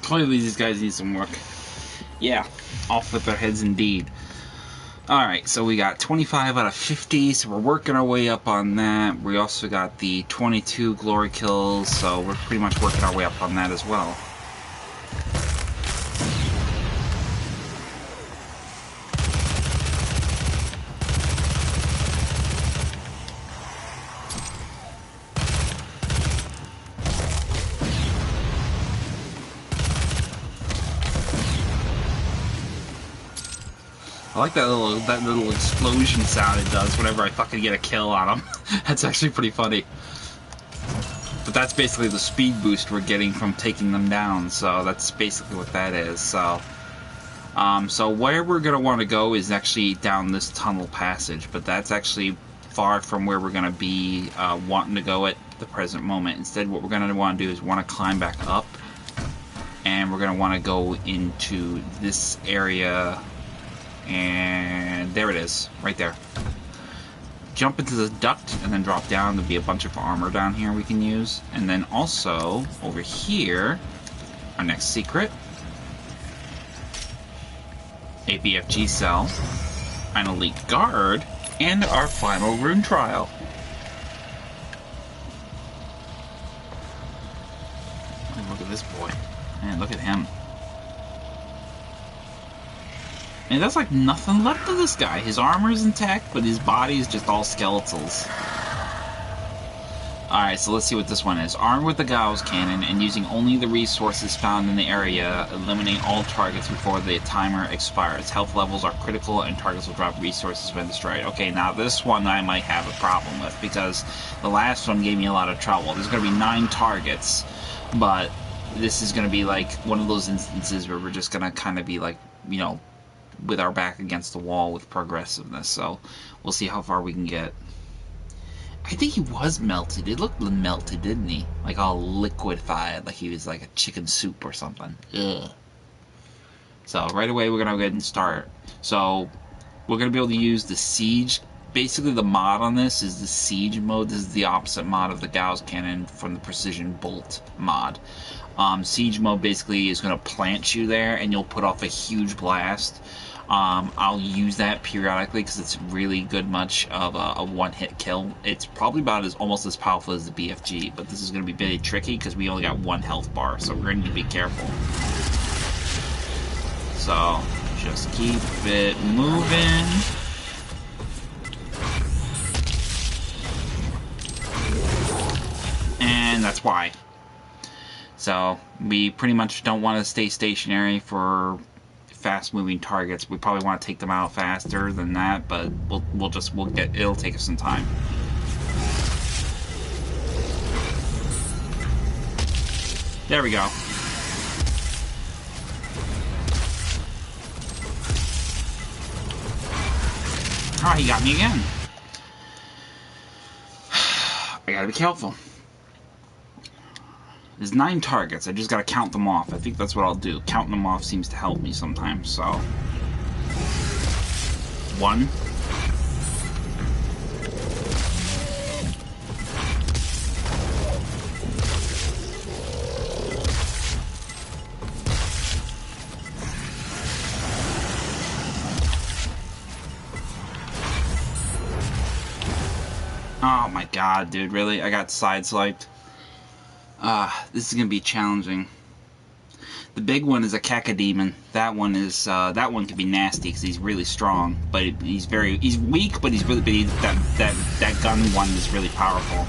Clearly these guys need some work. Yeah, off with their heads indeed. Alright, so we got 25 out of 50, so we're working our way up on that. We also got the 22 glory kills, so we're pretty much working our way up on that as well. I like that little explosion sound it does whenever I fucking get a kill on him. That's actually pretty funny. But that's basically the speed boost we're getting from taking them down, so that's basically what that is. So where we're gonna want to go is actually down this tunnel passage, but that's actually far from where we're gonna be wanting to go at the present moment. Instead, what we're gonna want to do is want to climb back up, and we're gonna want to go into this area. And there it is, right there. Jump into the duct and then drop down. There'll be a bunch of armor down here we can use. And then also, over here, our next secret. A BFG cell, an elite guard, and our final rune trial. Oh, look at this boy. Man, look at him. And there's like nothing left of this guy. His armor is intact, but his body is just all skeletals. Alright, so let's see what this one is. Armed with the Gauss cannon and using only the resources found in the area, eliminate all targets before the timer expires. Health levels are critical and targets will drop resources when destroyed. Okay, now this one I might have a problem with because the last one gave me a lot of trouble. There's going to be 9 targets, but this is going to be like one of those instances where we're just going to kind of be like, you know, with our back against the wall with progressiveness, so we'll see how far we can get. I think he was melted. It looked melted, didn't he? Like all liquefied, like he was like a chicken soup or something. Ugh. So right away we're gonna go ahead and start. So we're gonna be able to use the siege. Basically the mod on this is the siege mode. This is the opposite mod of the Gauss cannon from the precision bolt mod. Siege mode basically is going to plant you there and you'll put off a huge blast. I'll use that periodically because it's really good much of a one-hit kill. It's probably about almost as powerful as the BFG, but this is going to be very tricky because we only got 1 health bar, so we're going to need to be careful. So, just keep it moving. And that's why. So, we pretty much don't want to stay stationary for fast-moving targets. We probably want to take them out faster than that, but it'll take us some time. There we go. Oh, he got me again. I gotta be careful. There's 9 targets. I just gotta count them off. I think that's what I'll do. Counting them off seems to help me sometimes, so. 1. Oh my god, dude, really? I got sideswiped. This is gonna be challenging. The big one is a cacodemon. That one is, that one can be nasty because he's really strong, but he's weak, but he's really, that gun one is really powerful.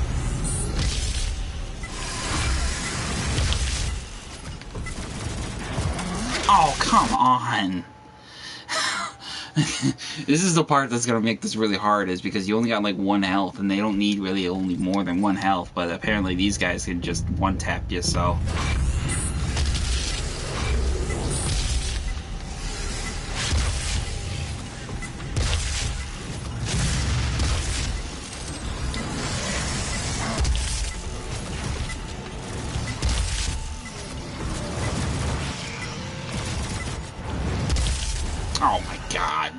Oh, come on. This is the part that's gonna make this really hard, is because you only got like 1 health, and they don't need really only more than 1 health, but apparently these guys can just one-tap you, so. Oh my god.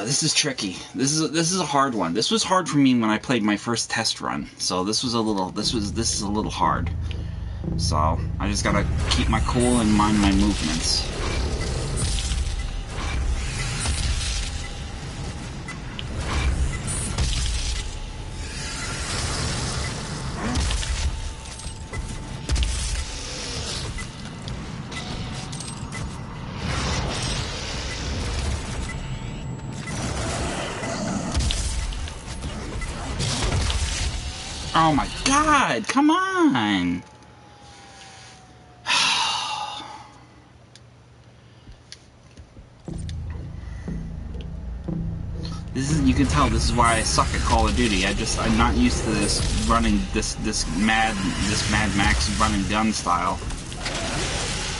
This is tricky. This is a hard one. This was hard for me when I played my first test run. So this is a little hard. So I just gotta keep my cool and mind my movements. Oh my god, come on! This is, you can tell this is why I suck at Call of Duty. I'm not used to this running, this Mad Max running gun style.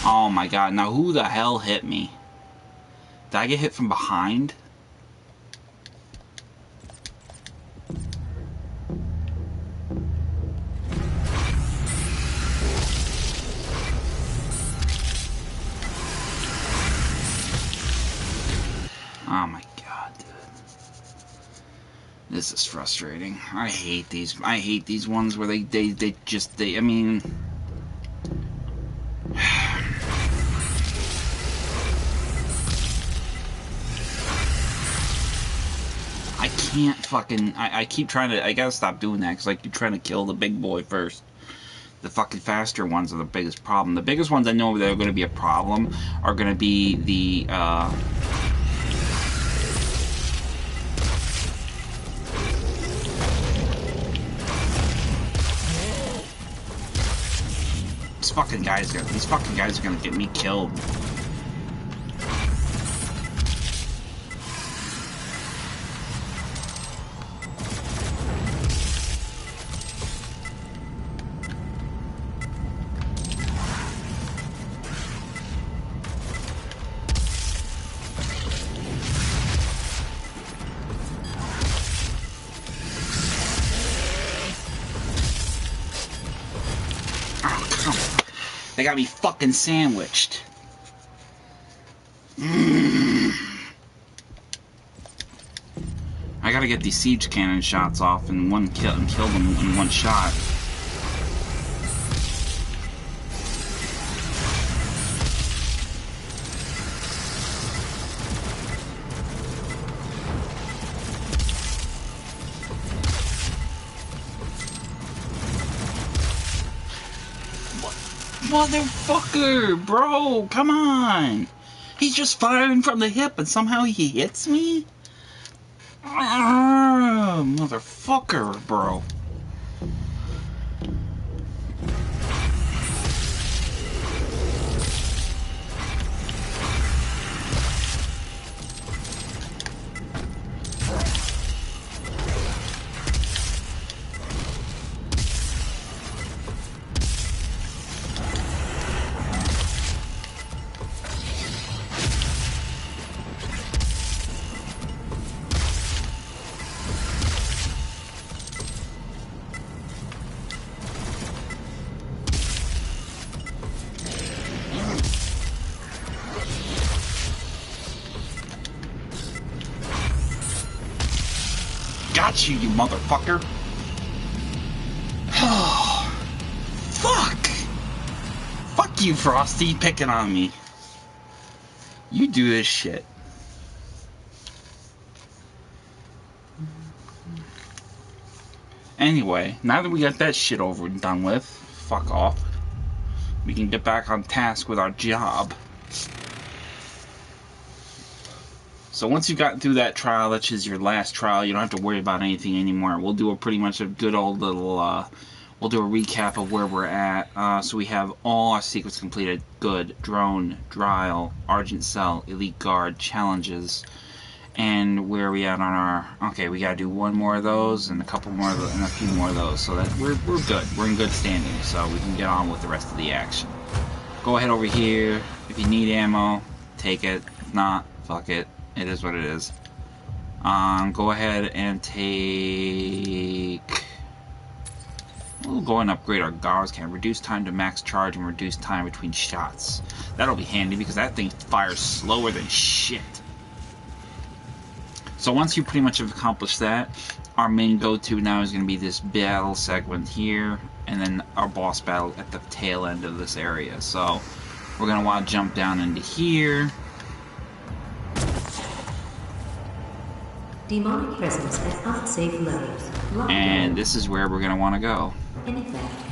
Oh my god, now who the hell hit me? Did I get hit from behind? Oh my god, dude. This is frustrating. I hate these ones where I mean... I can't fucking... I keep trying to... I gotta stop doing that, because I keep trying to kill the big boy first. The fucking faster ones are the biggest problem. The biggest ones I know that are going to be a problem are going to be the, these fucking guys are gonna get me killed. They got me fucking sandwiched. I gotta get these siege cannon shots off and kill them in one shot. Motherfucker, bro, come on. He's just firing from the hip and somehow he hits me? Motherfucker, bro. got you, you motherfucker. Fuck. Fuck you, Frosty, picking on me. You do this shit. Anyway, now that we got that shit over and done with, fuck off. We can get back on task with our job. So once you've gotten through that trial, which is your last trial, you don't have to worry about anything anymore. We'll do pretty much a good old little, we'll do a recap of where we're at. So we have all our secrets completed. Good, drone, trial, Argent Cell, Elite Guard, challenges. And where are we at on our... Okay, we gotta do one more of those, and a couple more of those, and a few more of those. So that we're good. We're in good standing, so we can get on with the rest of the action. Go ahead over here. If you need ammo, take it. If not, fuck it. It is what it is. Go ahead and take... We'll go and upgrade our guards. Can reduce time to max charge and reduce time between shots. That'll be handy because that thing fires slower than shit. So once you pretty much have accomplished that, our main go-to now is going to be this battle segment here, and then our boss battle at the tail end of this area. So we're going to want to jump down into here. Demonic presence at unsafe levels. And this is where we're going to want to go.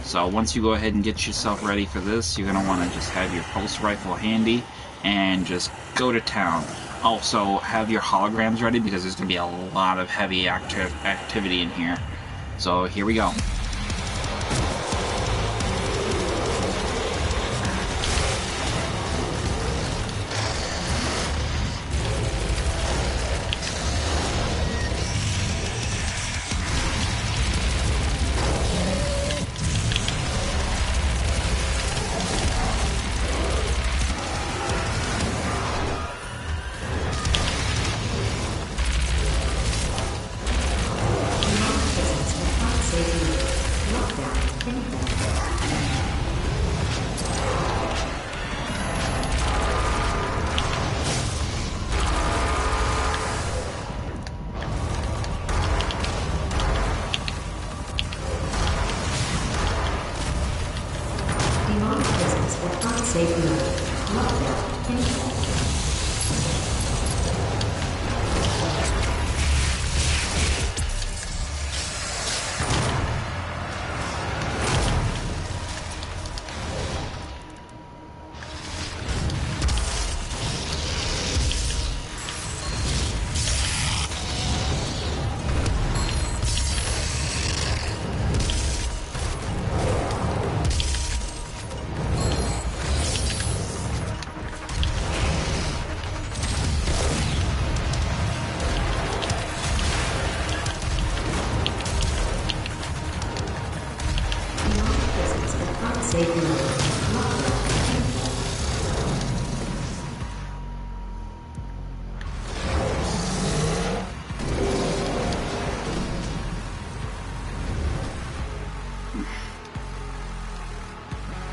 So once you go ahead and get yourself ready for this, you're going to want to just have your pulse rifle handy and just go to town. Also, have your holograms ready because there's going to be a lot of heavy activity in here. So here we go.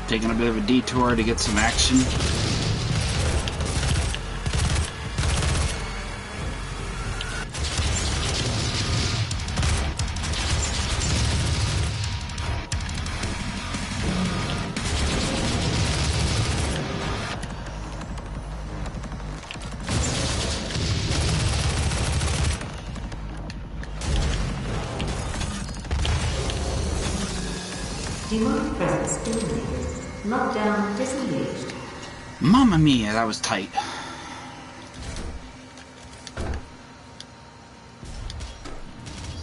Taking a bit of a detour to get some action. Demonic presence eliminated. Lockdown disengaged. Mamma mia, that was tight.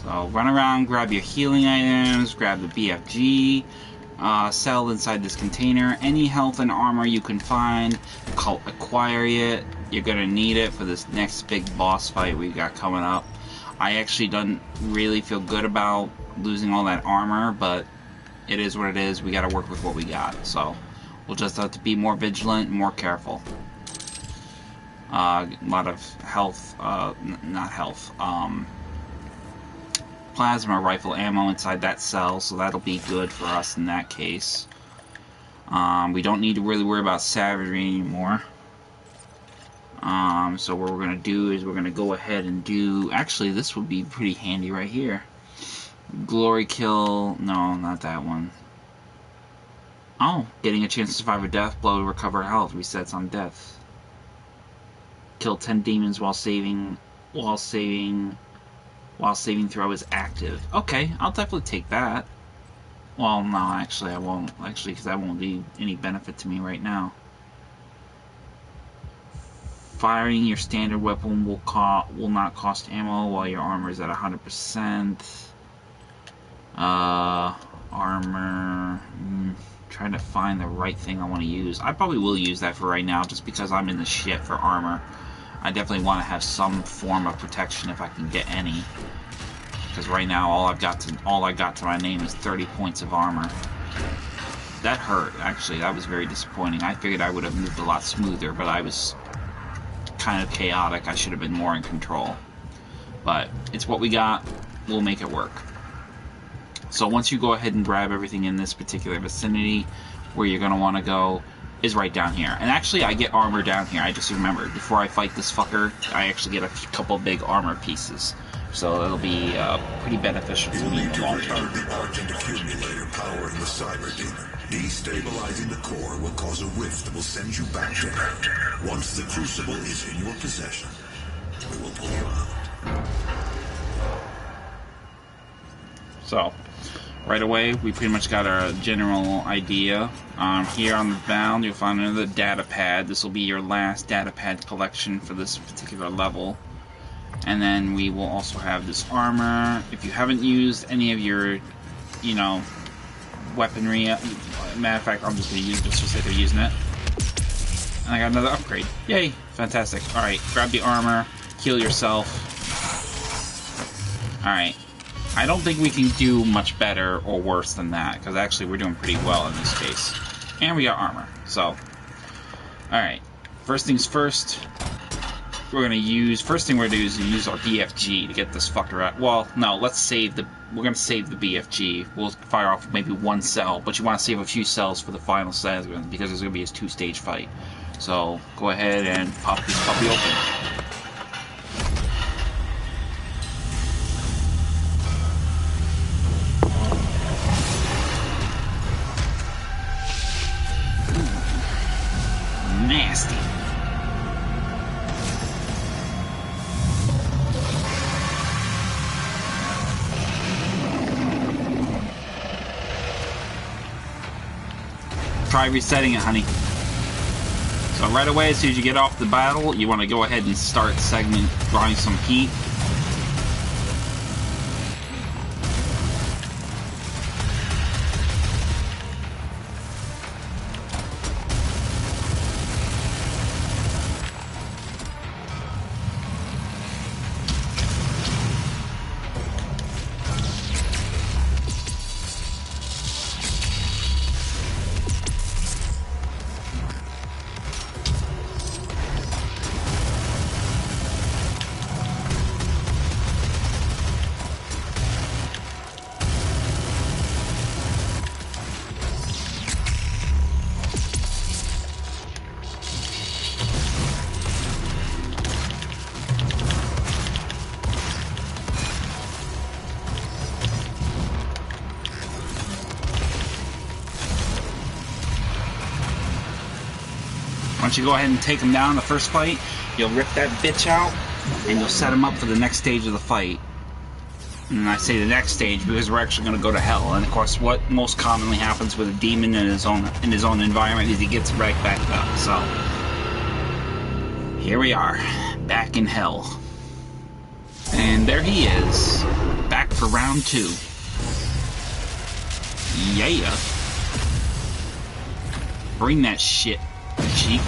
So run around, grab your healing items, grab the BFG, cell inside this container. Any health and armor you can find, acquire it. You're gonna need it for this next big boss fight we got coming up. I actually don't really feel good about losing all that armor, but it is what it is. We gotta work with what we got, so we'll just have to be more vigilant and more careful. A lot of health, not health, plasma rifle ammo inside that cell, so that'll be good for us in that case. We don't need to really worry about savagery anymore. So what we're going to do is we're going to go ahead and do... Actually, this would be pretty handy right here. Glory kill... No, not that one. Oh, getting a chance to survive a death blow, recover health, resets on death. Kill 10 demons while saving throw is active. Okay, I'll definitely take that. Well, no, actually I won't. Actually, because that won't be any benefit to me right now. Firing your standard weapon will not cost ammo while your armor is at 100%. Armor... trying to find the right thing I want to use. I probably will use that for right now, just because I'm in the shit for armor. I definitely want to have some form of protection if I can get any. Because right now, all I got to my name is 30 points of armor. That hurt, actually. That was very disappointing. I figured I would have moved a lot smoother, but I was kind of chaotic. I should have been more in control. But it's what we got. We'll make it work. So once you go ahead and grab everything in this particular vicinity, where you're going to want to go is right down here. And actually, I get armor down here. I just remembered. Before I fight this fucker, I actually get a couple big armor pieces. So it'll be pretty beneficial to me in the long term. The Argent accumulator powering the Cyber Demon. Destabilizing the core will cause a rift that will send you back to Hell. Once the Crucible is in your possession, we will pull you out. So, right away, we pretty much got our general idea. Here on the bound, you'll find another data pad. This will be your last data pad collection for this particular level. And then we will also have this armor. If you haven't used any of your, weaponry, matter of fact, I'm just going to use this for the sake of using it. And I got another upgrade. Yay! Fantastic. Alright, grab the armor, heal yourself. Alright. I don't think we can do much better or worse than that, because actually we're doing pretty well in this case. And we got armor, so. Alright. First things first. We're gonna use, first thing we're gonna do is use our BFG to get this fucker out. Well, no, let's save the, we're gonna save the BFG. We'll fire off maybe one cell, but you want to save a few cells for the final segment, because there's gonna be a two-stage fight. So, go ahead and pop this puppy open. Nasty. Try resetting it, honey. So right away, as soon as you get off the battle, you want to go ahead and start segment drawing some heat. Once you go ahead and take him down the first fight, you'll rip that bitch out, and you'll set him up for the next stage of the fight. And I say the next stage because we're actually going to go to hell. And of course, what most commonly happens with a demon in his own environment is he gets right back up. So here we are, back in hell, and there he is, back for round 2. Yeah, bring that shit, Chief.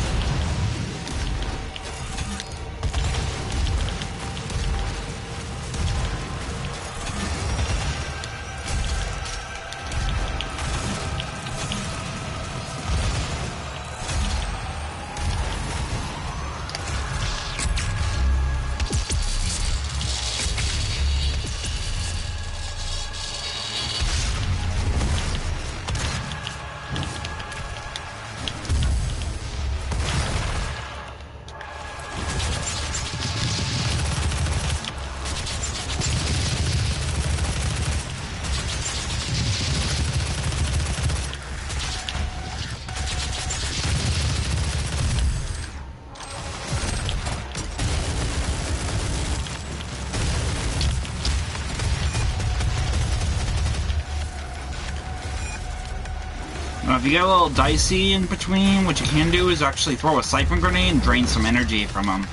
if you get a little dicey in between, what you can do is actually throw a siphon grenade and drain some energy from them.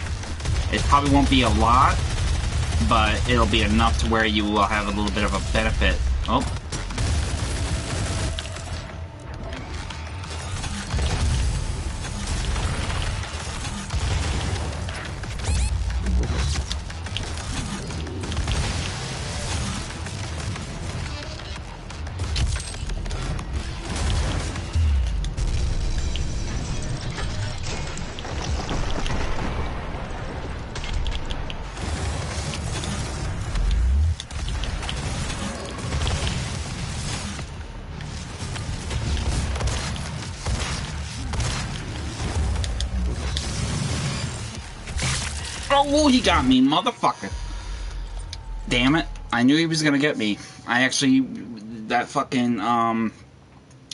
It probably won't be a lot, but it'll be enough to where you will have a little bit of a benefit. Oh. Oh, he got me, motherfucker. Damn it. I knew he was gonna get me. I actually, that fucking,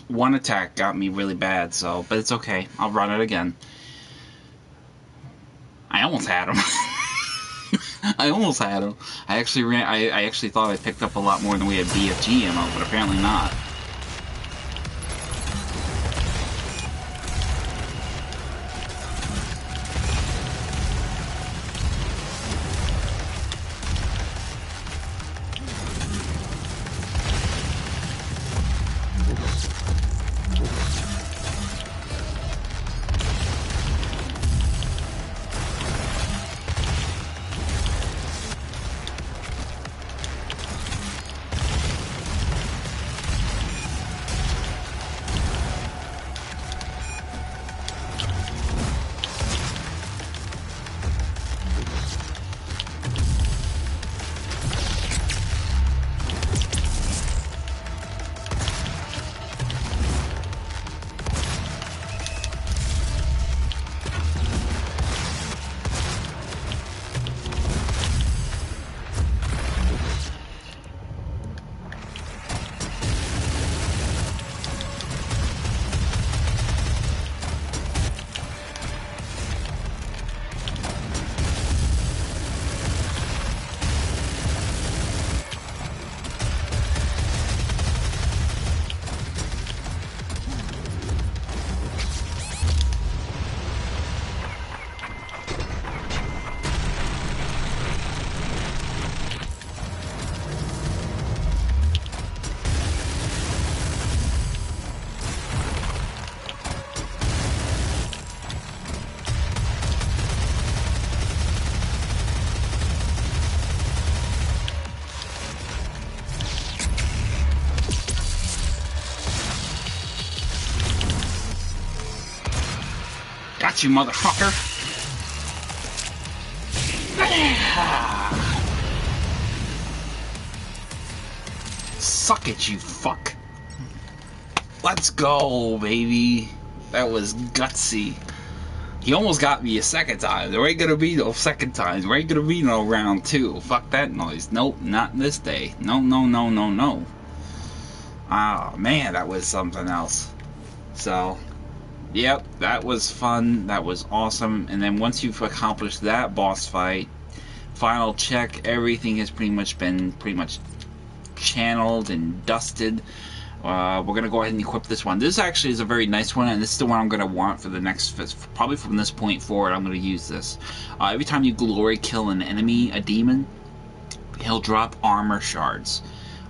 one attack got me really bad, so, but it's okay. I'll run it again. I almost had him. I almost had him. I actually thought I picked up a lot more than we had BFG ammo, but apparently not. Got you, motherfucker! Suck it, you fuck! Let's go, baby! That was gutsy. He almost got me a second time. There ain't gonna be no second times. There ain't gonna be no round two. Fuck that noise. Nope, not this day. No, no, no, no, no. Ah, man, that was something else. So... yep, that was fun, that was awesome, and then once you've accomplished that boss fight, final check, everything has pretty much been channeled and dusted. We're going to go ahead and equip this one. This actually is a very nice one, and this is the one I'm going to want for the next, probably from this point forward, I'm going to use this. Every time you glory kill an enemy, a demon, he'll drop armor shards,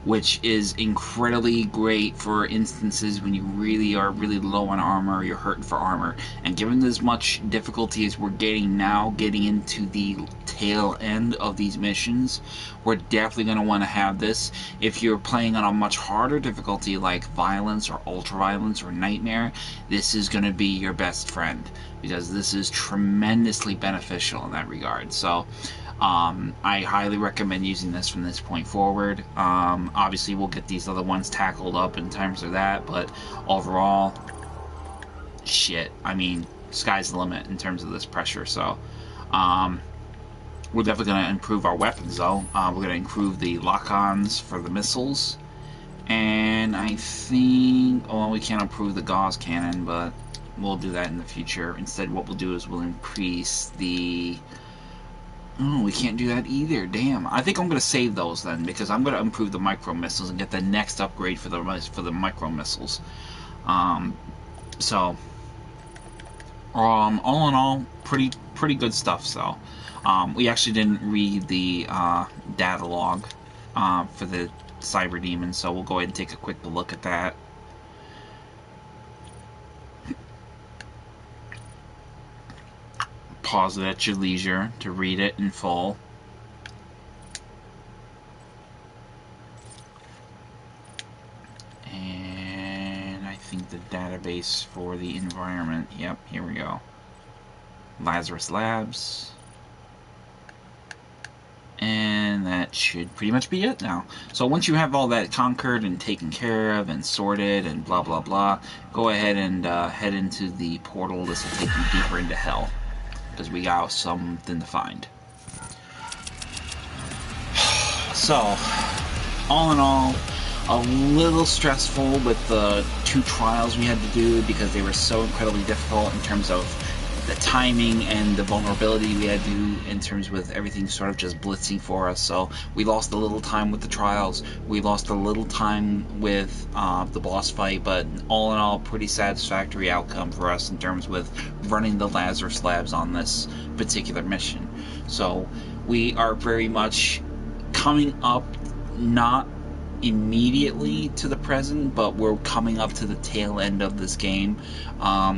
which is incredibly great for instances when you really are really low on armor, or you're hurting for armor. And given as much difficulty as we're getting now, getting into the tail end of these missions, we're definitely going to want to have this. If you're playing on a much harder difficulty like Violence or Ultra Violence or Nightmare, this is going to be your best friend, because this is tremendously beneficial in that regard. So I highly recommend using this from this point forward. Obviously we'll get these other ones tackled up in terms of that, but overall, shit, I mean, sky's the limit in terms of this pressure. So we're definitely going to improve our weapons though. We're going to improve the lock-ons for the missiles, and I think, well, we can't improve the gauze cannon, but we'll do that in the future. Instead, what we'll do is we'll increase the... oh, we can't do that either. Damn. I think I'm going to save those then, because I'm going to improve the micro missiles and get the next upgrade for the micro missiles. So, all in all, pretty good stuff. So, we actually didn't read the data log for the cyber demon, so we'll go ahead and take a quick look at that. Pause it at your leisure to read it in full. And I think the database for the environment, yep, here we go. Lazarus Labs. And that should pretty much be it now. So once you have all that conquered and taken care of and sorted and blah blah blah, go ahead and head into the portal. This will take you deeper into hell, because we got something to find. So, all in all, a little stressful with the 2 trials we had to do because they were so incredibly difficult in terms of the timing and the vulnerability we had to do in terms with everything sort of just blitzing for us. So we lost a little time with the trials, we lost a little time with the boss fight, but all in all, pretty satisfactory outcome for us in terms with running the Lazarus Labs on this particular mission. So we are very much coming up, not immediately to the present, but we're coming up to the tail end of this game,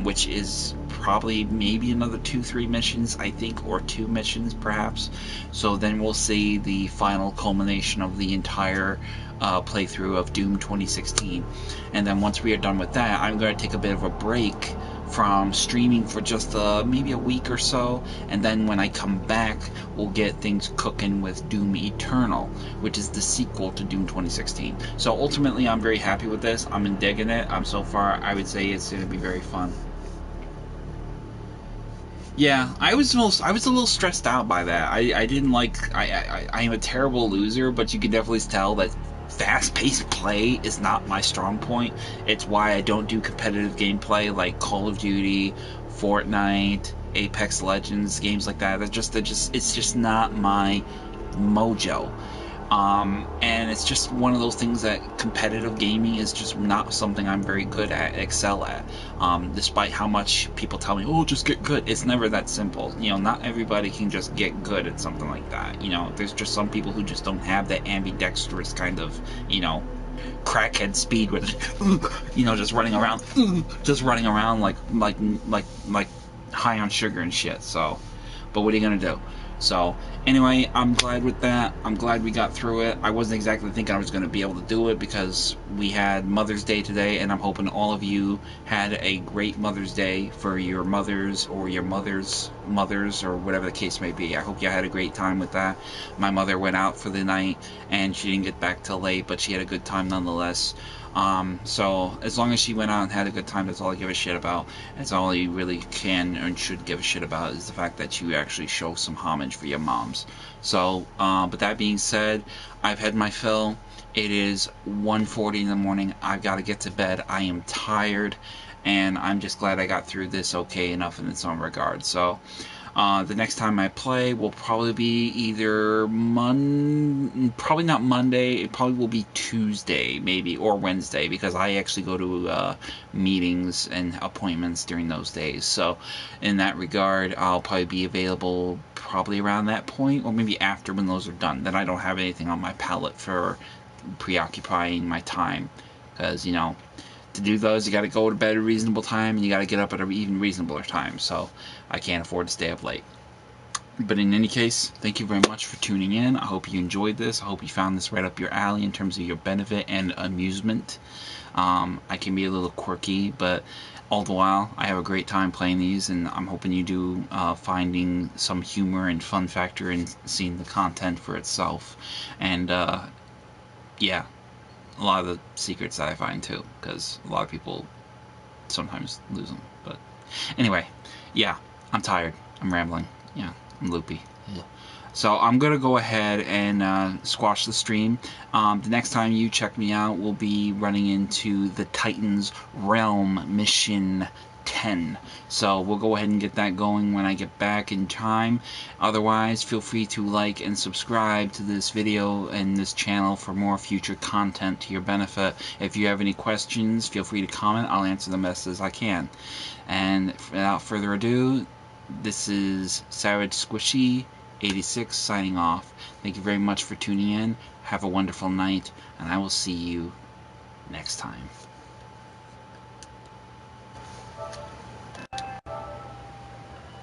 which is probably maybe another 2-3 missions, I think, or 2 missions perhaps. So then we'll see the final culmination of the entire playthrough of Doom 2016. And then once we are done with that, I'm going to take a bit of a break from streaming for just maybe a week or so, and then when I come back, we'll get things cooking with Doom Eternal, which is the sequel to Doom 2016. So ultimately, I'm very happy with this. I'm digging it. So far, I would say it's going to be very fun. Yeah, I was a little stressed out by that. I didn't like. I am a terrible loser, but you can definitely tell that fast-paced play is not my strong point. It's why I don't do competitive gameplay like Call of Duty, Fortnite, Apex Legends, games like that. It's just not my mojo. And it's just one of those things that competitive gaming is just not something I'm very good at, excel at. Despite how much people tell me, oh, just get good. It's never that simple. Not everybody can just get good at something like that. There's just some people who just don't have that ambidextrous kind of, crackhead speed with, just running around like high on sugar and shit. So, but what are you gonna do? So, anyway, I'm glad with that. I'm glad we got through it. I wasn't exactly thinking I was going to be able to do it because we had Mother's Day today, and I'm hoping all of you had a great Mother's Day for your mothers or your mothers' mothers or whatever the case may be. I hope you had a great time with that. My mother went out for the night, and she didn't get back till late, but she had a good time nonetheless. So as long as she went out and had a good time, that's all I give a shit about. That's all you really can and should give a shit about, is the fact that you actually show some homage for your moms. So, but that being said, I've had my fill. It is 1:40 in the morning. I've got to get to bed. I am tired, and I'm just glad I got through this okay enough in its own regard. So, the next time I play will probably be either probably not Monday, it probably will be Tuesday, maybe, or Wednesday, because I actually go to meetings and appointments during those days. So, in that regard, I'll probably be available probably around that point, or maybe after when those are done. Then I don't have anything on my palette for preoccupying my time, because, to do those, you got to go to bed at a reasonable time, and you got to get up at an even reasonabler time, so I can't afford to stay up late. But in any case, thank you very much for tuning in. I hope you enjoyed this. I hope you found this right up your alley in terms of your benefit and amusement. I can be a little quirky, but all the while, I have a great time playing these, and I'm hoping you do, finding some humor and fun factor in seeing the content for itself. And, yeah. A lot of the secrets that I find too, because a lot of people sometimes lose them. But anyway, yeah, I'm tired. I'm rambling. Yeah, I'm loopy. Yeah. So I'm gonna go ahead and squash the stream. The next time you check me out, we'll be running into the Titan's Realm Mission 10. 10. So we'll go ahead and get that going when I get back in time. Otherwise, feel free to like and subscribe to this video and this channel for more future content to your benefit. If you have any questions, feel free to comment. I'll answer them best as I can. And without further ado, this is Savage Squishy 86 signing off. Thank you very much for tuning in. Have a wonderful night, and I will see you next time.